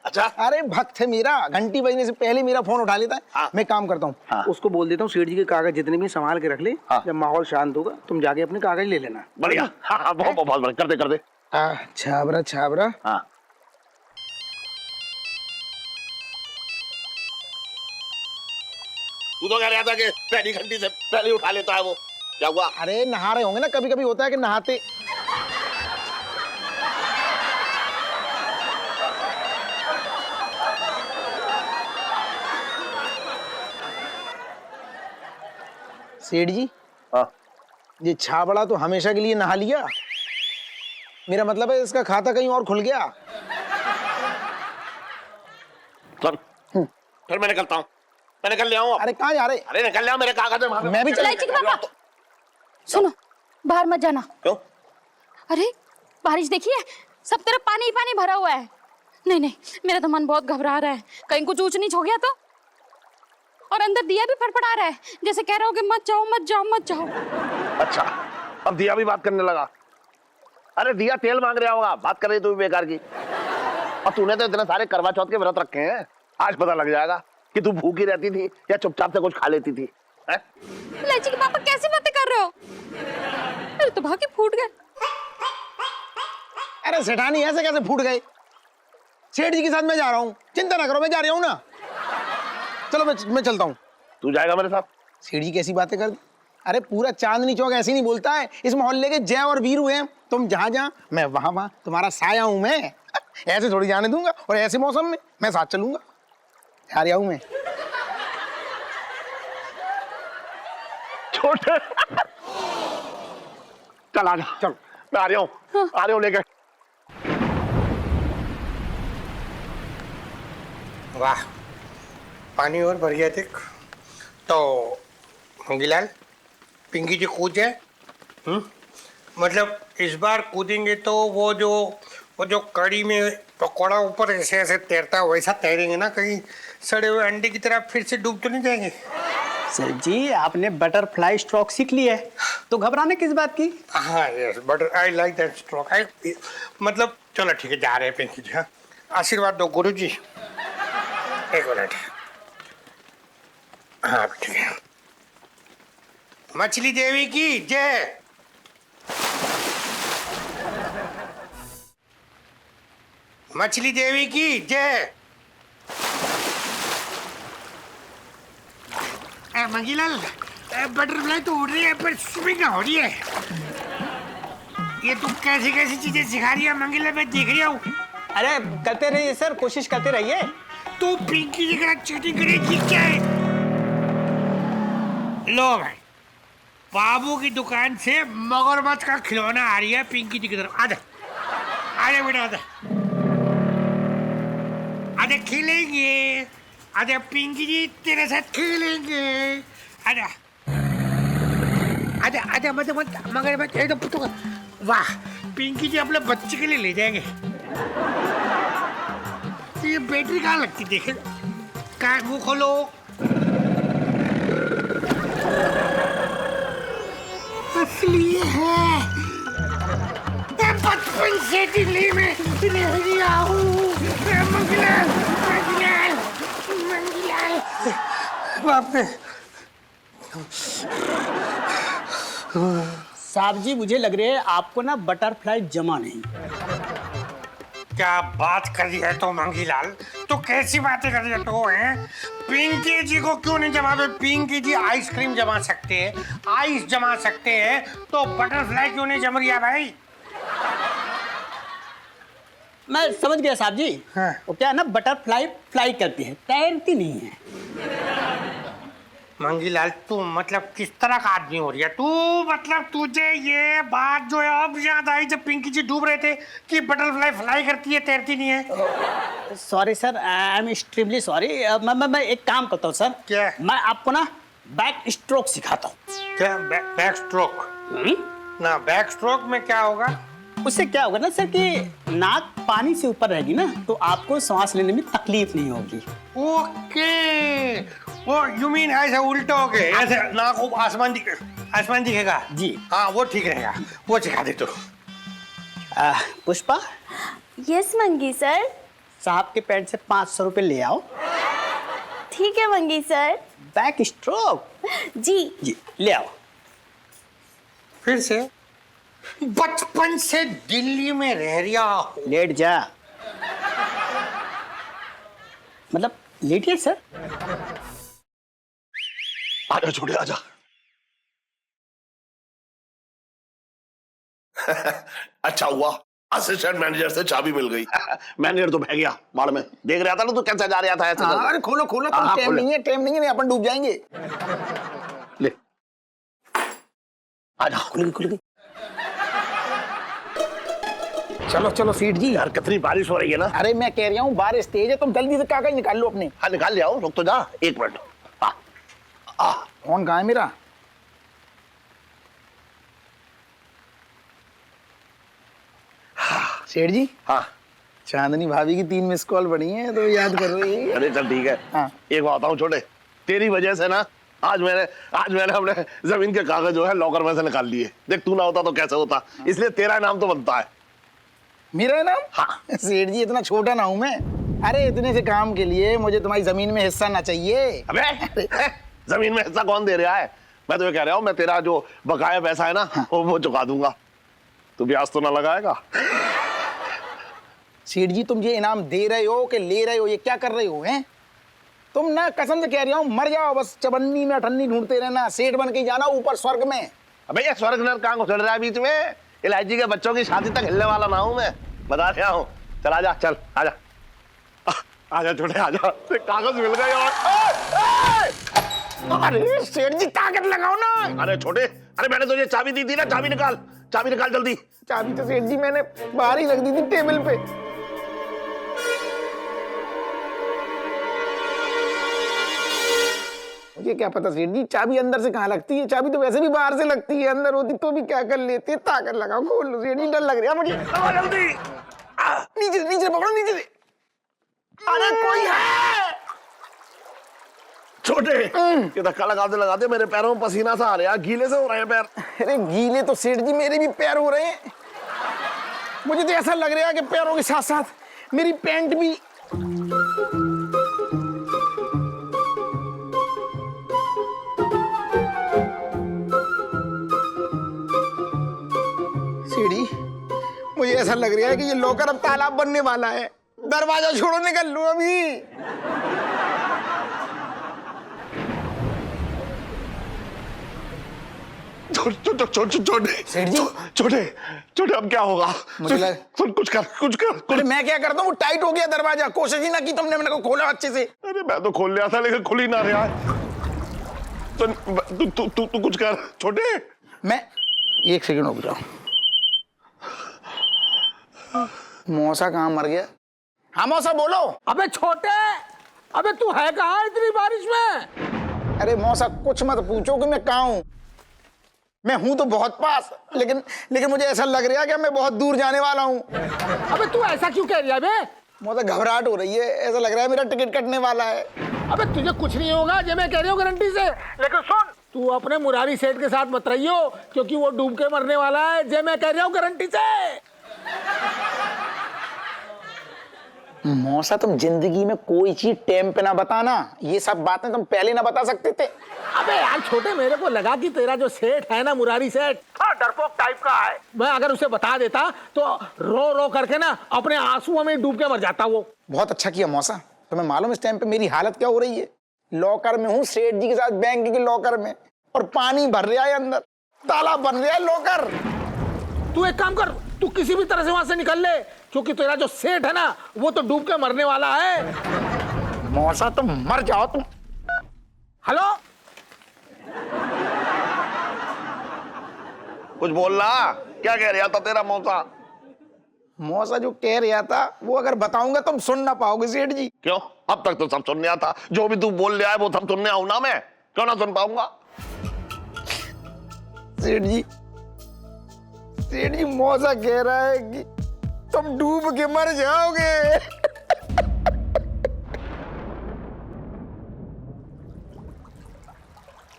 अच्छा। अरे भक्त है मेरा, घंटी बजने से पहले मेरा फोन उठा लेता है। हाँ। मैं काम करता हूँ, हाँ। उसको बोल देता हूँ सेठ जी के कागज जितने भी संभाल के रख ले। हाँ। जब माहौल शांत होगा तुम जाके अपने कागज ले लेना। बढ़िया। हाँ हाँ, बहुत बहुत बढ़िया, कर दे कर दे। छाबरा छाबरा। हाँ। तू तो कह रहा था कि पहली घंटी से पहले उठा लेता है वो, क्या हुआ? अरे नहा रहे होंगे ना, कभी कभी होता है कि नहाते। सेठ जी, हाँ। ये छाबड़ा तो हमेशा के लिए नहा लिया, मेरा मतलब है इसका खाता कहीं और खुल गया। चल, फिर मैं निकलता हूँ, मैं निकल ले आऊँ। अरे कहाँ जा रहे? अरे निकल ले आओ, मेरे कागज है वहाँ पे। मैं भी चला। इलायची के पापा, सुनो, बाहर मत जाना। क्यों? अरे बारिश देखिए, सब तरफ पानी ही पानी भरा हुआ है। नहीं नहीं, मेरा तो मन बहुत घबरा रहा है, कहीं कुछ ऊंच नीच हो गया तो। और अंदर दिया भी फड़फड़ा रहा है, जैसे कह रहा हो कि मत जाओ मत जाओ मत जाओ। अच्छा, अब दिया भी बात करने लगा। अरे दिया तेल मांग रहा होगा, बात कर रही तू भी बेकार की। और तूने तो इतने सारे करवा चौथ के व्रत रखे हैं, आज पता लग जाएगा कि तू भूखी रहती थी या चुपचाप से कुछ खा लेती थी। इलायची के पापा कैसी बातें कर रहे हो? मेरे तो भाग्य फूट गए। अरे सेठानी, ऐसे कैसे फूट गए? सेठ जी के साथ मैं जा रहा हूँ, चिंता ना करो, मैं जा रहा हूँ ना। चलो मैं चलता हूँ। तू जाएगा मेरे साथ? सेठ जी कैसी बातें कर दी? अरे पूरा चांदनी चौक ऐसे नहीं बोलता है, इस मोहल्ले के जय और वीरू हैं। तुम जहाँ जहाँ, मैं वहाँ वहाँ, तुम्हारा साया हूँ मैं। ऐसे थोड़ी जाने दूंगा, और ऐसे मौसम में मैं साथ चलूंगा। जा रहा हूँ मैं। उठ। चल आजा, चल मैं आ रहा हूँ लेकर। वाह, पानी और भर गया देख। तो मंगीलाल, पिंकी जी कूद जाए। मतलब इस बार कूदेंगे तो वो जो कड़ी में पकौड़ा ऊपर ऐसे ऐसे तैरता है वैसा तैरेंगे ना, कहीं सड़े हुए अंडे की तरह फिर से डूब तो नहीं जाएंगे? सर जी, आपने बटरफ्लाई स्ट्रोक सीख ली है तो घबराने किस बात की? हाँ yes, but I like that stroke. मतलब चलो ठीक है, जा रहे हैं पिंकी जी। हाँ, आशीर्वाद दो गुरु जी। एक मिनट। हाँ ठीक है। मछली देवी की जय। मछली देवी की जय। मंगीलाल, बटरफ्लाई तो उड़ रही है पर स्विमिंग हो रही है। ये तू कैसी कैसी चीजें सिखा रही है मंगीलाल, मैं देख रही हूँ। अरे करते रहिए सर, कोशिश करते रहिए। तू पिंकी जी का चीटिंग करेगी क्या है? लो भाई, बाबू की दुकान से मगरमच्छ का खिलौना आ रही है पिंकी जी की तरफ। आजा आजा बेटा, आजा आजा, खेलेंगे। आजा पिंकी जी तेरे साथ खेलेंगे। आजा आजा आजा, मत मगरमच्छ एकदम पुतुका। वाह, पिंकी जी अपने बच्चे के लिए ले जाएंगे। ये बैटरी कहाँ लगती देखे? कहाँ, मुंह खोलो। असली है, बचपन से दिल्ली में रह गया हूँ। मंगीलाल मंगीलाल मंगीलाल, बाप रे। साहब जी, मुझे लग रहा है आपको ना बटरफ्लाई जमा नहीं। क्या बात कर रही है तो मंगीलाल? तो कैसी बातें कर रही है तो हैं? पिंकी जी को क्यों नहीं जमाते? पिंकी जी आइसक्रीम जमा सकते हैं, आइस जमा सकते हैं, तो बटरफ्लाई क्यों नहीं जम रही है भाई? मैं समझ गया साहब जी। हाँ। वो क्या है ना, बटरफ्लाई फ्लाई करती है, तैरती नहीं है। मंगीलाल, तू मतलब किस तरह का आदमी हो रही है तू? मतलब तुझे ये बात जो है अब याद आई जब पिंकी जी डूब रहे थे कि बटरफ्लाई फ्लाई करती है, तैरती नहीं है। Sorry sir, I am extremely sorry. मैं एक काम करता हूँ सर। क्या? मैं आपको ना बैक स्ट्रोक सिखाता हूँ। क्या बैक स्ट्रोक? ना बैक स्ट्रोक में क्या होगा? उससे क्या होगा ना सर कि नाक पानी से ऊपर रहेगी ना, तो आपको सांस लेने में तकलीफ नहीं होगी। ओके, वो यू मीन ऐसे उल्टा हो गए, ऐसे नाक को आसमान दिखेगा जी। हाँ, वो ठीक रहेगा, वो सिखा दे तो। पुष्पा। यस मंगी सर। साहब के पैंट से 500 रुपए ले आओ। ठीक है मंगी सर। Back stroke. जी ले आओ। फिर से बचपन से दिल्ली में रह रहा हूँ। लेट जा। मतलब लेटिए सर। आजा छोटे, आजा। अच्छा हुआ असिस्टेंट मैनेजर से चाबी मिल गई। मैनेजर तो बह गया बाढ़ में। देख रहा था ना तू कैसे जा रहा था ऐसे। अरे खोलो खोलो, टाइम नहीं है, टाइम नहीं है, अपन डूब जाएंगे। ले आजा। खुल गई। चलो चलो सेठ जी। यार कितनी बारिश हो रही है ना। अरे मैं कह रहा हूँ बारिश तेज है, तुम जल्दी से कागज निकाल लो अपने। हाँ निकाल ले आओ, रुक तो जा 1 मिनट। फोन कहाँ है मेरा? सेठ जी। हाँ, चांदनी भाभी की 3 मिस कॉल पड़ी हैं तो याद कर रही है। अरे चल ठीक है। हाँ। एक बात बताऊं छोटे, तेरी वजह से ना आज मैंने अपने जमीन के कागज जो है लॉकर में से निकाल लिए। देख तू ना होता तो कैसे होता, इसलिए तेरा नाम तो बनता है। मेरा नाम? हाँ। सेठ जी इतना छोटा ना हूं मैं। अरे इतने से काम के लिए मुझे तुम्हारी जमीन में हिस्सा ना चाहिए। अबे जमीन में हिस्सा कौन दे रहा है? मैं तो ये कह रहा हूँ, मैं तेरा जो बकाया पैसा है ना वो चुका दूंगा। तू ब्याज तो ना लगाएगा? सेठ जी तुम ये इनाम दे रहे हो कि ले रहे हो, ये क्या कर रहे हो हैं? तुम ना कसम से कह रहा हूँ मर जाओ, बस चवन्नी में अठन्नी ढूंढते रहना, सेठ बन के जाना ऊपर स्वर्ग में। अबे ये स्वर्ग नर्क कहाँ घुस रहा है बीच में? इलायची के बच्चों की शादी तक हिलने वाला ना हूं मैं, बता रहा हूँ। चल आजा, चल आजा, आजा छोटे आजा, कागज मिल गए। और अरे सेठ जी ताकत लगाओ ना। अरे छोटे, अरे मैंने तुझे चाबी दी थी ना, चाबी निकाल जल्दी। चाबी तो सेठ जी मैंने बाहर ही रख दी थी टेबल पे। मुझे क्या पता सेठ जी, चाबी अंदर से कहाँ लगती है? चाबी तो वैसे भी बाहर से लगती है, अंदर होती तो भी क्या कर लेते। ताकत लगाओ, खोल लो सेठ जी, डर लग रहा है मुझे। जल्दी नीचे पकड़ो, नीचे से। अरे कोई है। छोटे, ये धक्का लगाते मेरे पैरों में पसीना सा आ रहा है, गीले से हो रहे हैं पैर। अरे गीले तो सेठ जी मेरे भी पैर हो रहे हैं। मुझे तो ऐसा लग रहा है कि पैरों के साथ साथ मेरी पैंट भी। सीढ़ी, मुझे ऐसा लग रहा है कि ये लॉकर अब तालाब बनने वाला है। दरवाजा छोड़ो, निकल लो अभी। छोटे अब क्या होगा? मुझे कुछ कर। अरे मैं क्या करता हूँ, टाइट हो गया दरवाजा। कोशिश ही ना की तुमने, मैंने को खोला अच्छे से। अरे मैं तो खोल लिया था लेकिन खुल ही ना रहा है। तू कुछ कर छोटे। मैं 1 सेकंड रुक जाओ। मौसा कहाँ मर गया? हाँ मौसा बोलो। अबे छोटे, अबे तू है कहाँ इतनी बारिश में? अरे मौसा कुछ मत पूछो कि मैं कहाँ हूँ। मैं हूँ तो बहुत पास, लेकिन मुझे ऐसा लग रहा है कि मैं बहुत दूर जाने वाला हूँ। अबे तू ऐसा क्यों कह रही है बे? मुझे घबराहट हो रही है, ऐसा लग रहा है मेरा टिकट कटने वाला है। अबे तुझे कुछ नहीं होगा, ये मैं कह रही हूँ गारंटी से। लेकिन सुन, तू अपने मुरारी सेठ के साथ मत रहियो, क्योंकि वो डूब के मरने वाला है। ये मैं कह रही हूँ गारंटी से। मौसा तुम जिंदगी में कोई चीज टाइम पे ना बताना, ये सब बातें तुम पहले ना बता सकते थे। अबे यार छोटे, मेरे को लगा कि तेरा जो सेठ है ना, मुरारी सेठ, हाँ डरपोक टाइप का है। मैं अगर उसे बता देता तो रो रो करके ना अपने आंसुओं में डूब के मर जाता वो। बहुत अच्छा किया मौसा। तुम्हें मालूम इस टाइम पे मेरी हालत क्या हो रही है? लॉकर में हूँ सेठ जी के साथ, बैंक के लॉकर में, और पानी भर रहा है अंदर, तालाब बन रहा है लॉकर। तू एक काम कर, तू किसी भी तरह से वहां से निकल ले, क्योंकि तेरा जो सेठ है ना वो तो डूब के मरने वाला है। मौसा तुम मर जाओ तुम। हेलो, कुछ बोल रहा? क्या कह रहा था तेरा मौसा? मौसा जो कह रहा था वो अगर बताऊंगा तुम सुन ना पाओगे सेठ जी। क्यों? अब तक तो सब सुनने आता, जो भी तू बोल रहा है वो सब सुनने आऊं ना मैं, क्यों ना सुन पाऊंगा? सेठ जी मौसा कह रहा है कि तुम डूब के मर जाओगे।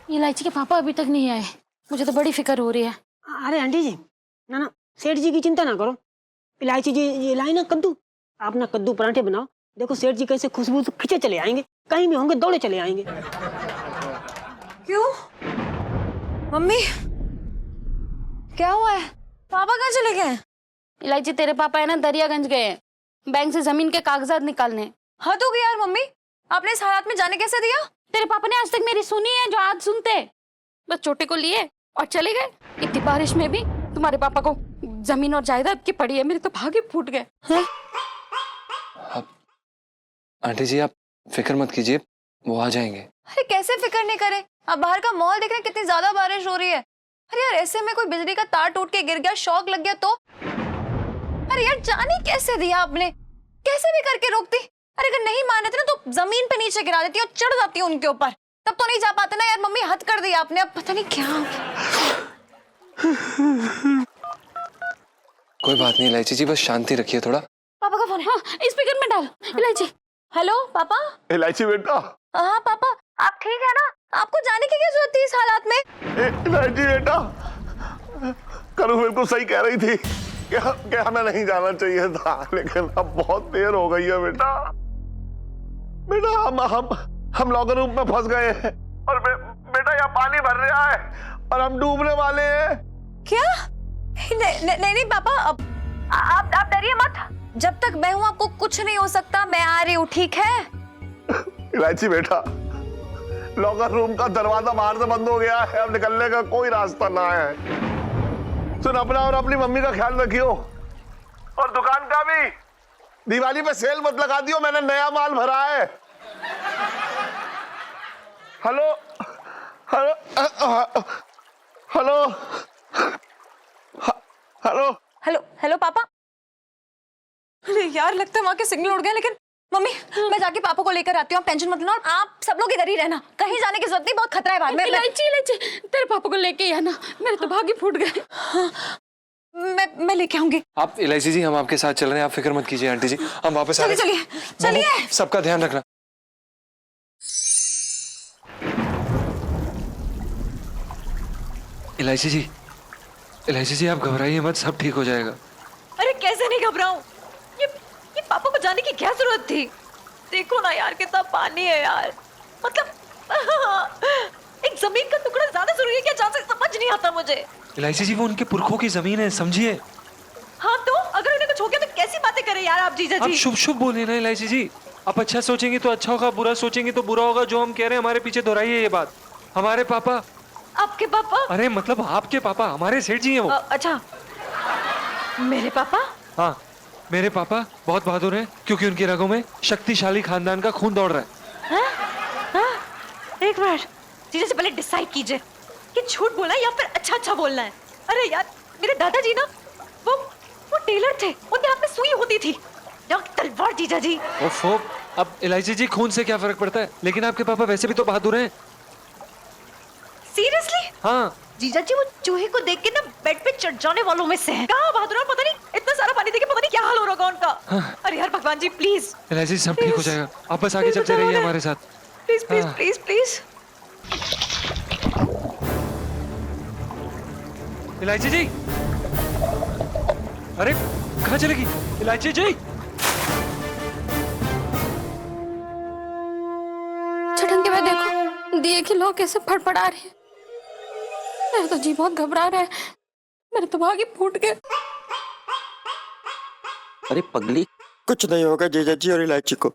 इलायची के पापा अभी तक नहीं आए, मुझे तो बड़ी फिक्र हो रही है। अरे आंटी जी, ना सेठ जी की चिंता ना करो। इलायची जी ये लाई ना कद्दू, आप ना कद्दू पराठे बनाओ। देखो सेठ जी कैसे खुशबू से खींचे चले आएंगे, कहीं भी होंगे दौड़े चले आएंगे। क्यों मम्मी, क्या हुआ है? पापा कहाँ चले गए? इलायची तेरे पापा है ना दरियागंज गए हैं, बैंक से जमीन के कागजात निकालने। हद हो गई यार मम्मी, आपने इस हालात में जाने कैसे दिया? तेरे पापा ने आज तक मेरी सुनी है जो आज सुनते? बस छोटे को लिए और चले गए। इतनी बारिश में भी तुम्हारे पापा को जमीन और जायदाद की पड़ी है, मेरे तो भागे फूट गए। आंटी जी आप फिक्र मत कीजिए, वो आ जाएंगे। अरे कैसे फिक्र नहीं करे? आप बाहर का माहौल देख रहे हैं, कितनी ज्यादा बारिश हो रही है। अरे यार ऐसे में कोई बिजली का तार टूट के गिर गया, शॉक लग गया तो? अरे यार जाने कैसे दिया आपने? कैसे भी करके रोकती। अरे अगर नहीं मान रहे थे ना तो जमीन पे नीचे गिरा देती और चढ़ जाती उनके ऊपर, तब तो नहीं जा पाते ना यार। मम्मी हद कर दिया आपने, अब पता नहीं क्या। कोई बात नहीं इलायची जी, बस शांति रखिए थोड़ा। पापा का फोन है, हाँ स्पीकर में डाल। इलायची, हेलो पापा। इलायची बेटा। हाँ पापा, आप ठीक है ना? आपको जाने की क्या जरूरत थी इस हालात में? इलायची बेटा, करू बिल्कुल सही कह रही थी क्या हमें नहीं जाना चाहिए था, लेकिन अब बहुत देर हो गई है बेटा। हम लॉकर रूम में फंस गए हैं और बेटा यहाँ पानी भर रहा है और हम डूबने वाले हैं। क्या? नहीं पापा, अब आप डरिए मत। जब तक मैं हूं आपको कुछ नहीं हो सकता। मैं आ रही हूँ, ठीक है? इलायची बेटा, लॉकर रूम का दरवाजा बाहर से बंद हो गया है, अब निकलने का कोई रास्ता ना है। सुन, अपना और अपनी मम्मी का ख्याल रखियो, और दुकान का भी। दिवाली पे सेल मत लगा दियो, मैंने नया माल भरा है। Hello hello hello hello hello पापा। अरे यार लगता है वहां के सिग्नल उड़ गए, लेकिन मम्मी मैं जाके पापा को लेकर आती हूँ, आप टेंशन मत लो, आप सब लोग इधर ही रहना, कहीं जाने की जरूरत नहीं, बहुत खतरा है बाद में। इलायची तेरे पापा को लेके आना, मेरे तो भाग ही फूट गए। हाँ, मैं लेके आऊंगी। आप इलायची जी, हम आपके साथ चल रहे हैं, आप फिक्र मत कीजिए आंटी जी, हम वापस आ रहे हैं। चलिए चलिए। सबका ध्यान रखना। इलायची जी आप घबराइए मत, सब ठीक हो जाएगा। अरे कैसे नहीं घबराऊं, ये पापा को जाने की क्या जरूरत थी? देखो ना यार कितना पानी है यार, मतलब एक जमीन का टुकड़ा ज्यादा जरूरी है क्या जान से, समझ नहीं आता मुझे। इलायची जी वो उनके पुरखों की जमीन है, समझिए। हाँ तो अगर उन्हें कुछ हो गया तो कैसी बातें करें यार आप जीजा आप जी। शुभ शुभ बोले ना इलायची जी, आप अच्छा सोचेंगे तो अच्छा होगा, बुरा सोचेंगे तो बुरा होगा। जो हम कह रहे हैं हमारे पीछे दोहराइए ये बात। हमारे पापा, आपके पापा? अरे मतलब आपके पापा, हमारे सेठ जी हैं वो। अच्छा मेरे पापा? हाँ मेरे पापा बहुत बहादुर हैं, क्योंकि उनकी रगों में शक्तिशाली खानदान का खून दौड़ रहा है। एक मिनट, जीजा से पहले डिसाइड कीजिए कि झूठ बोलना है या फिर अच्छा बोलना है। अरे यार मेरे दादाजी ना वो टेलर थे, उनके हाथ में सुई होती थी, या तलवार जीजा जी। ओफो, अब इलायची जी खून से क्या फर्क पड़ता है, लेकिन आपके पापा वैसे भी तो बहादुर हैं। सीरियसली? हाँ जीजा जी वो चूहे को देख के ना बेड पे चढ़ जाने वालों में से हैं। कहाँ बहादुर, पता नहीं इतना सारा पानी देके पता नहीं क्या हाल हो रहा उनका। हाँ। अरे यार भगवान जी प्लीज। इलायची जी सब ठीक हो जाएगा, आप बस आगे चलते रहिए हमारे साथ। प्लीज प्लीज हाँ। Please please. इलायची जी, अरे कहाँ चलेगी इलायची जी? छटंके में देखो दिए की लौ कैसे फड़फड़ा रही है, मेरा तो जी बहुत घबरा रहा है, मेरे तो भाग ही फूट गए। अरे पगली, कुछ नहीं होगा जीजा जी और इलायची को।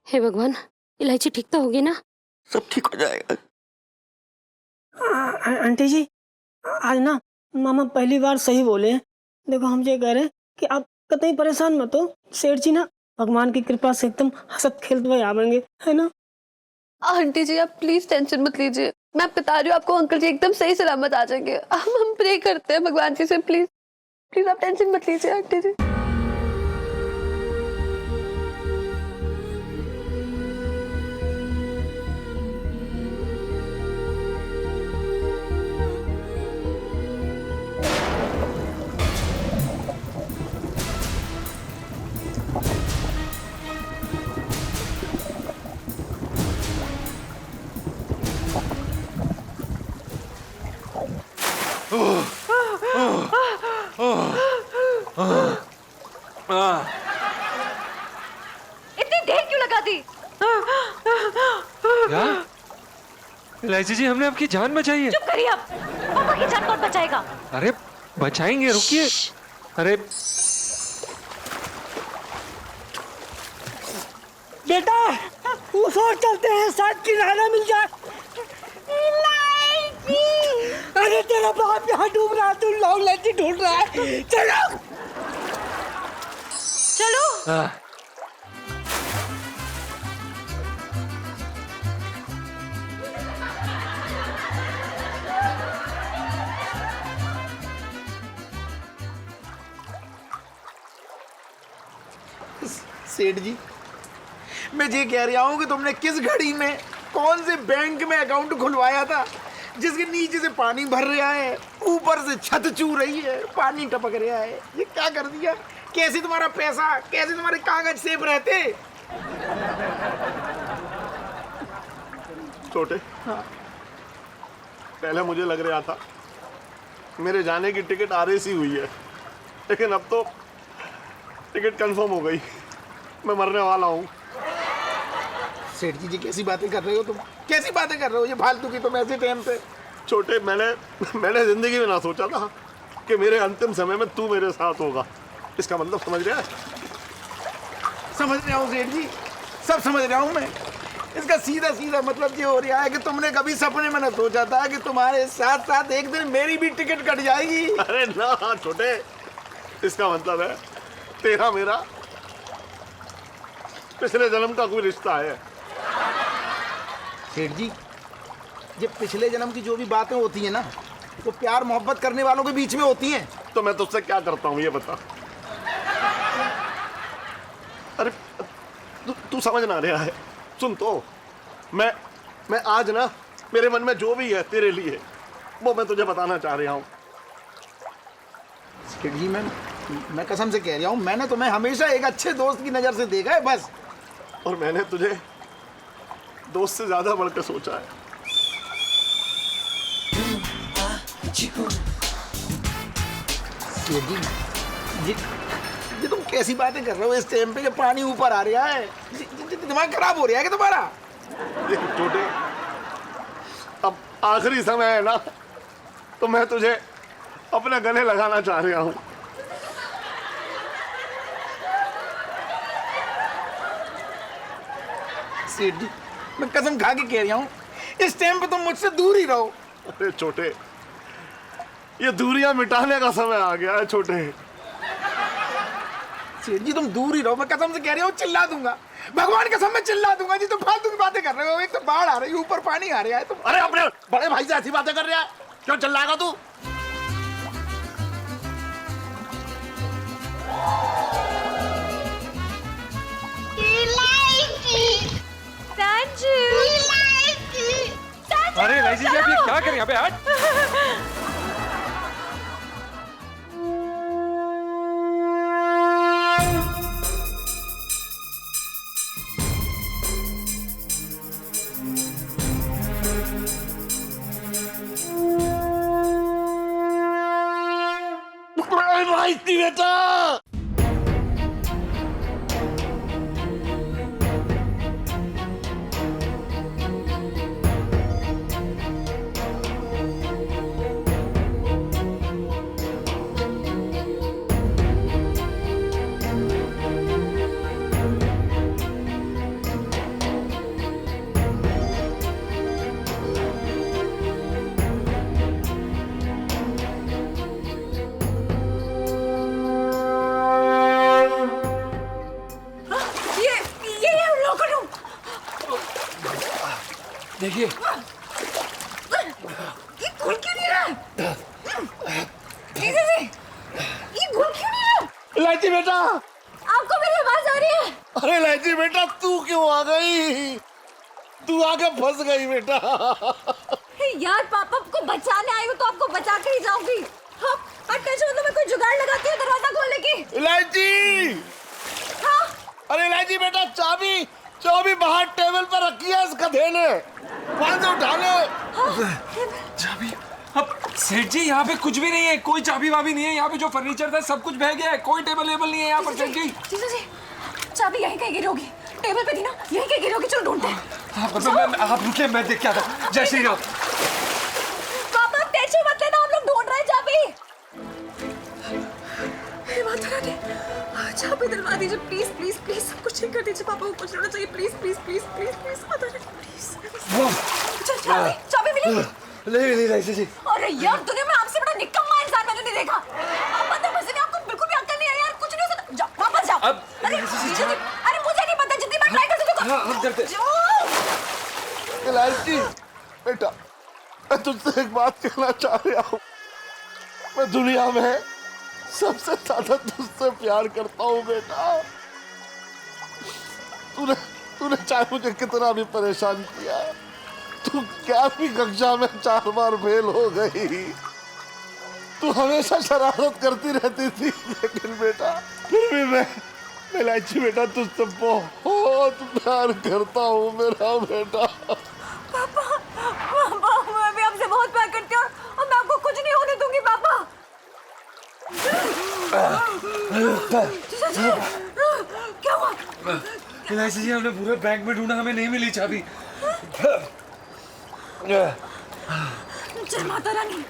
हे भगवान, इलायची ठीक तो होगी ना? सब ठीक हो जाएगा। आंटी जी आज ना मामा पहली बार सही बोले हैं। देखो हम ये कह रहे हैं कि आप कतई परेशान मत हो, सेठ जी ना भगवान की कृपा से एकदम हंसत खेलते हुए आवेंगे, है ना? आंटी जी आप प्लीज टेंशन मत लीजिए, मैं बता रही हूँ आपको अंकल जी एकदम सही सलामत आ जाएंगे। हम प्रे करते हैं भगवान जी से, प्लीज प्लीज आप टेंशन मत लीजिए आंटी जी। इतनी देर क्यों लगा दी? क्या इलायची जी, हमने आपकी जान बचाई है। चुप करिए आप, पापा की जान कौन बचाएगा? अरे बचाएंगे, रुकिए। अरे बेटा उस ओर चलते हैं, शायद किनारा मिल जाए। अरे तेरा बाप यहाँ डूब रहा है, तू लॉन्ग लाइट ढूंढ रहा है, चलो चलो। हाँ। सेठ जी मैं ये कह रहा हूँ कि तुमने किस घड़ी में कौन से बैंक में अकाउंट खुलवाया था जिसके नीचे से पानी भर रहा है, ऊपर से छत चू रही है, पानी टपक रहा है। ये क्या कर दिया? कैसे तुम्हारा पैसा, कैसे तुम्हारे कागज सेफ रहते? छोटे, हाँ। पहले मुझे लग रहा था मेरे जाने की टिकट RAC हुई है, लेकिन अब तो टिकट कंफर्म हो गई, मैं मरने वाला हूँ। सेठ जी कैसी बातें कर रहे हो तुम? कैसी बातें कर रहे हो ये फालतू की तुम ऐसे टाइम पे? छोटे, मैंने जिंदगी में ना सोचा था कि मेरे अंतिम समय में तू मेरे साथ होगा। इसका मतलब समझ रहा है? समझ रहा हूँ सेठ जी, सब समझ रहा हूँ मैं, इसका सीधा सीधा मतलब ये हो रहा है कि तुमने कभी सपने में न सोचा था कि तुम्हारे साथ साथ एक दिन मेरी भी टिकट कट जाएगी। अरे ना छोटे, इसका मतलब है तेरा मेरा पिछले जन्म का कोई रिश्ता है। सेठ जी, ये पिछले जन्म की जो भी बातें होती है ना, वो प्यार मोहब्बत करने वालों के बीच में होती हैं। तो मैं तुझसे क्या करता हूँ ये बता। अरे तू समझ ना रहा है। सुन तो, मैं आज ना मेरे मन में जो भी है तेरे लिए वो मैं तुझे बताना चाह रहा हूँ। सेठ जी, मैं कसम से कह रहा हूँ, मैंने तुम्हें हमेशा एक अच्छे दोस्त की नजर से देखा है बस। और मैंने तुझे दोस्त से ज्यादा बढ़कर सोचा है। सेठ जी, ये तुम कैसी बातें कर रहे हो इस टाइम पे कि पानी ऊपर आ रहा है? दिमाग खराब हो रहा है कि तुम्हारा? देख छोटे, अब आखिरी समय है ना, तो मैं तुझे अपने गले लगाना चाह रहा हूँ। सेठ जी, मैं कसम खा के कह रहा हूँ, इस टाइम पे तुम मुझसे दूर ही रहो। अरे छोटे, ये दूरियां मिटाने का समय आ गया है छोटे। सेठ जी, तुम दूर ही रहो, मैं कसम से कह रहा हूँ, चिल्ला दूंगा, भगवान कसम में चिल्ला दूंगा जी। तुम फालतू की बातें कर रहे हो, एक तो बाढ़ आ रही है, ऊपर पानी आ रहा है। तुम अरे अपने बड़े भाई से ऐसी बातें कर रहा है, क्यों चिल्लाएगा तू? अरे राइजी जी, आप ये क्या कर रहे हैं? अबे हट। बेटा देखिए, ये खुल क्यों नहीं रहा? ये खुल क्यों नहीं रहा? इलायची बेटा, आपको मेरी आवाज आ रही है? अरे इलायची बेटा, तू क्यों आ गई? तू आके फंस गई बेटा। यार पापा को बचाने आई हूँ तो आपको बचा के ही जाऊंगी। हाँ, अटैच मतलब मैं कोई जुगाड़ लगाती हूँ दरवाजा खोलने की। इलायची, हाँ? अरे इलायची बेटा, चाबी बाहर टेबल पर रखी है इस गधे ने, वहां से उठा ले। चाबी? अब सेठ जी, यहाँ पे कुछ भी नहीं है, कोई चाबी वाबी नहीं है। यहाँ पे जो फर्नीचर था सब कुछ बह गया है, कोई टेबल वेबल नहीं है यहाँ पर। सेठ जी, चाबी यहीं कहीं गिरी होगी, टेबल पे थी ना, यहीं कहीं गिरी होगी। चलो ढूंढते हैं। आप रुकिए, मैं देख के आता हूँ। जय श्री राम। पापा टेंशन मत लेना, हम लोग ढूंढ रहे हैं चाबी। चाबी दिलवा दीजिए प्लीज प्लीज प्लीज, सब कुछ ठीक कर दीजिए। पापा को कुछ होना चाहिए, please please please please please please. चाबी मिली? नहीं राइजी जी। अरे यार, दुनिया में आपसे बड़ा निकम्मा इंसान मैंने नहीं देखा। आप अंदर फंसे नहीं, आपको बिल्कुल भी अक्ल नहीं है यार, कुछ नहीं हो सकता। जाओ वापस जाओ। अरे मुझे नहीं पता, जितनी बार ट्राई कर सकते हो। हम करते। इलायची बेटा, मैं तुझसे एक बात कहना चाह रहा हूँ। मैं दुनिया में सबसे ज्यादा तुझसे प्यार करता हूँ बेटा। तूने चाहे मुझे कितना भी परेशान किया, तू 11वीं कक्षा में 4 बार फेल हो गई, तू हमेशा शरारत करती रहती थी, लेकिन बेटा फिर भी मैं इलायची बेटा तुझसे बहुत प्यार करता हूँ मेरा बेटा। पापा, मैं भी आपसे बहुत प्यार करती हूँ और मैं आपको कुछ नहीं होने दूंगी पापा। क्या हुआ? इलायची जी, हमने पूरे बैंक में ढूंढा, हमें नहीं मिली चाबी। जय माता रानी।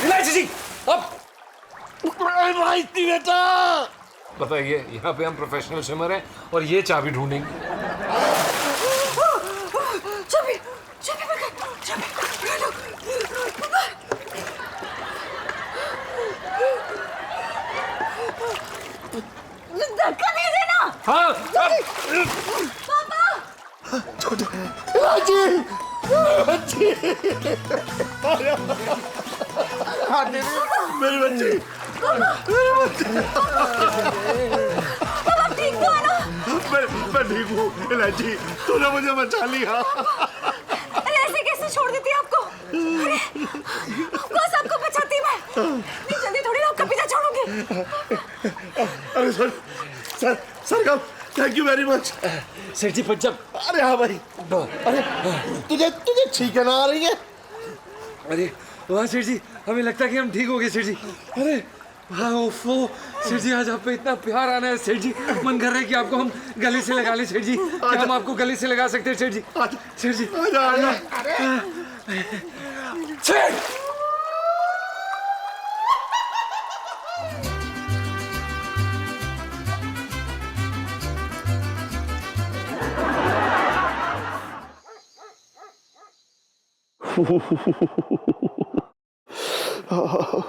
इलायची जी, अब बेटा बताइए, यहाँ पे हम प्रोफेशनल स्विमर हैं और ये चाबी ढूंढेंगे। हाँ छोटे इलायची बच्ची मेरी बच्ची मैं ठीक हूँ इलायची, तूने मुझे बचा लिया। अरे ऐसे कैसे छोड़ देती आपको? अरे बस आपको बचाती मैं। नहीं जल्दी थोड़ी आपका पीछा छोड़ूंगी। अरे सर कब थैंक यू वेरी मच। सेठ जी पंचम। अरे हाँ भाई, अरे तुझे छींके ना आ रही है? अरे वाह सेठ जी, हमें लगता है कि हम ठीक हो गए सेठ जी। अरे हाँ ओफो सेठ जी, आज आप पे इतना प्यार आना है सेठ जी, मन कर रहा है कि आपको हम गले से लगा लें सेठ जी। क्या हम आपको गले से लगा सकते हैं सेठ जी? सेठ जी आजा। सेठ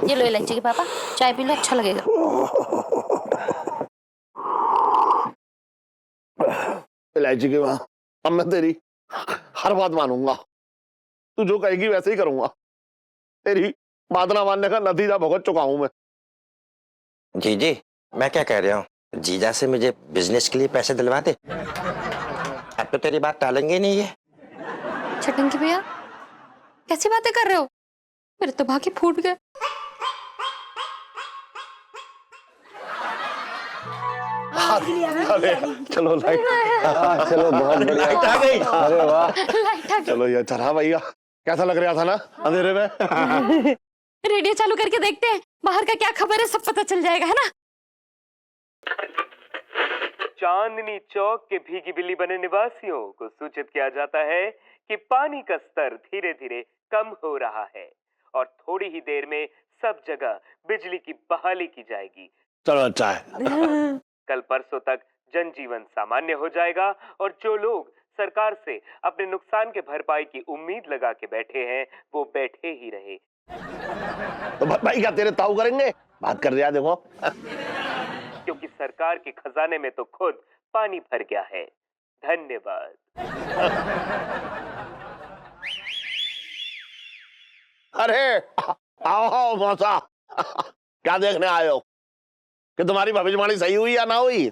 ये लो इलायची के पापा, चाय पी लो, अच्छा लगेगा। इलायची की माँ, अब मैं तेरी हर बात मानूंगा, तू जो कहेगी वैसे ही करूंगा। तेरी बात ना मानने का नतीजा भुगत चुका हूं मैं। जी मैं क्या कह रहा हूँ, जीजा से मुझे बिजनेस के लिए पैसे दिलवा दे। अब तो तेरी बात टालेंगे नहीं ये। छटंकी भैया कैसी बातें कर रहे हो? मेरे तो भागे फूट गए। अरे चलो लाइट, चलो बहुत बढ़िया, लाइट आ गई। अरे वाह, लाइट आ गई। चलो ये चला भैया, कैसा लग रहा था ना अंधेरे में? रेडियो चालू करके देखते हैं, बाहर का क्या खबर है, सब पता चल जाएगा, है ना? चांदनी चौक के भीगी बिल्ली बने निवासियों को सूचित किया जाता है कि पानी का स्तर धीरे धीरे कम हो रहा है और थोड़ी ही देर में सब जगह बिजली की बहाली की जाएगी। चलो अच्छा है। कल परसों तक जनजीवन सामान्य हो जाएगा और जो लोग सरकार से अपने नुकसान के भरपाई की उम्मीद लगा के बैठे हैं वो बैठे ही रहे। तो भाई क्या तेरे ताऊ करेंगे? बात कर रहा देखो। क्योंकि सरकार के खजाने में तो खुद पानी भर गया है। धन्यवाद। अरे आओ मौसा, क्या देखने आए हो कि तुम्हारी भविष्यवाणी सही हुई या ना हुई?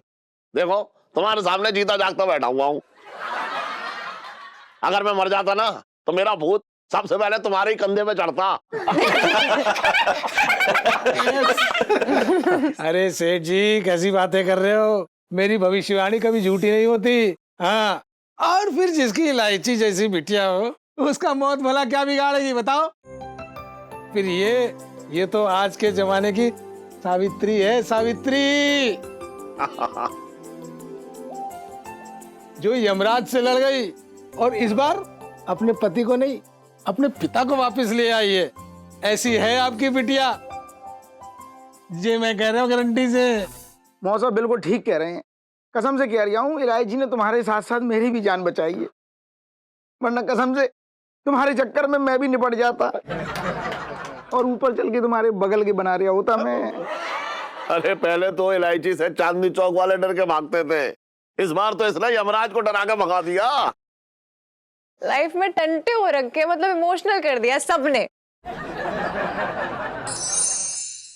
देखो तुम्हारे सामने जीता जागता बैठा हुआ हूं। अगर मैं मर जाता ना तो मेरा भूत सबसे पहले तुम्हारे ही कंधे पे चढ़ता। अरे सेठ जी कैसी बातें कर रहे हो, मेरी भविष्यवाणी कभी झूठी नहीं होती। हाँ, और फिर जिसकी इलायची जैसी बिटिया हो उसका मौत भला क्या बिगाड़ेगी बताओ? फिर ये तो आज के जमाने की सावित्री है, सावित्री जो यमराज से लड़ गई और इस बार अपने पति को नहीं अपने पिता को वापस ले आई है। ऐसी है आपकी बिटिया, ये मैं कह रहा हूँ गारंटी से। मौसा बिल्कुल ठीक कह रहे हैं, कसम से कह रहा हूँ इलायची ने तुम्हारे साथ साथ मेरी भी जान बचाई है, वरना कसम से तुम्हारे चक्कर में मैं भी निपट जाता और ऊपर चल के तुम्हारे बगल के बना रहा होता मैं। अरे पहले तो इलायची से चांदनी चौक वाले डर के भागते थे, इस बार तो इसने यमराज को डरा के भगा दिया। लाइफ में टंटे हो रखे, मतलब इमोशनल कर दिया सबने।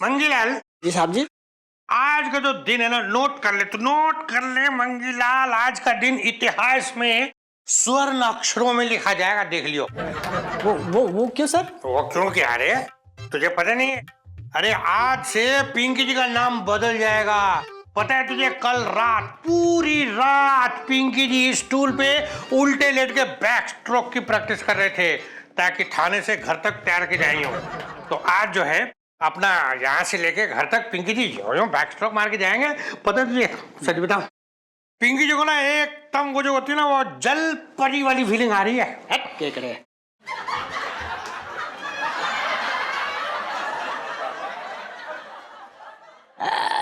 मंगीलाल जी साहब जी। आज का जो दिन है ना, नोट कर ले, तू नोट कर ले मंगीलाल, आज का दिन इतिहास में स्वर्ण अक्षरों में लिखा जाएगा, देख लियो। वो क्यों सर? वो क्यों क्या रे, तुझे पता नहीं है? अरे आज से पिंकी जी का नाम बदल जाएगा, पता है तुझे? कल रात पूरी रात पिंकी जी स्टूल पे उल्टे लेट के बैक स्ट्रोक की प्रैक्टिस कर रहे थे ताकि थाने से घर तक तैयार के जाएंगे। तो आज जो है अपना यहाँ से लेके घर तक पिंकी जी जो बैक स्ट्रोक मार के जाएंगे। पता है तुझे, सच बताओ, पिंकी जी को ना एकदम वो जो होती है ना, वो जल परी वाली फीलिंग आ रही है। क्या करे?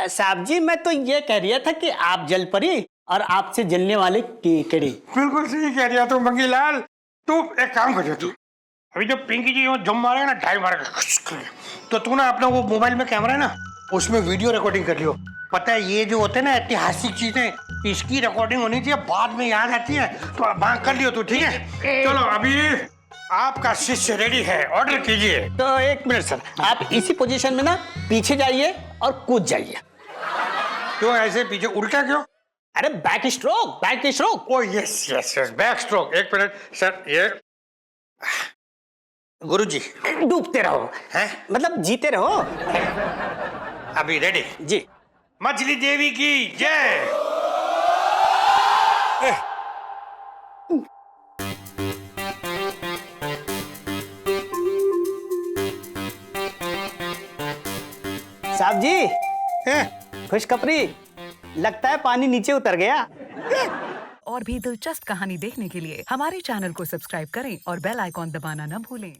साहब जी मैं तो ये कह रहा था कि आप जल परी और आपसे जलने वाले केकड़े। बिल्कुल सही कह रहा तू मंगीलाल। तू एक काम कर, तू अभी जो पिंकी जी जम मारेगा ना, ढाई मार के, तो तू ना अपना वो मोबाइल में कैमरा है ना, उसमें वीडियो रिकॉर्डिंग कर लियो। पता है ये जो होते हैं ना ऐतिहासिक चीजें, इसकी रिकॉर्डिंग होनी चाहिए, बाद में याद आती है तो बात कर लियो तू, ठीक है? चलो अभी आपका शिष्य रेडी है, ऑर्डर कीजिए। तो एक मिनट सर, आप इसी पोजीशन में ना पीछे जाइए और कूद जाइए। क्यों ऐसे पीछे, उल्टा क्यों? अरे बैक स्ट्रोक, बैक स्ट्रोक। ओ yes yes yes, back stroke. एक मिनट सर, ये गुरुजी डूबते रहो, हैं? मतलब जीते रहो। अभी रेडी जी। मछली देवी की जय। साहब जी, खुशखबरी, लगता है पानी नीचे उतर गया। और भी दिलचस्प कहानी देखने के लिए हमारे चैनल को सब्सक्राइब करें और बेल आइकॉन दबाना न भूलें।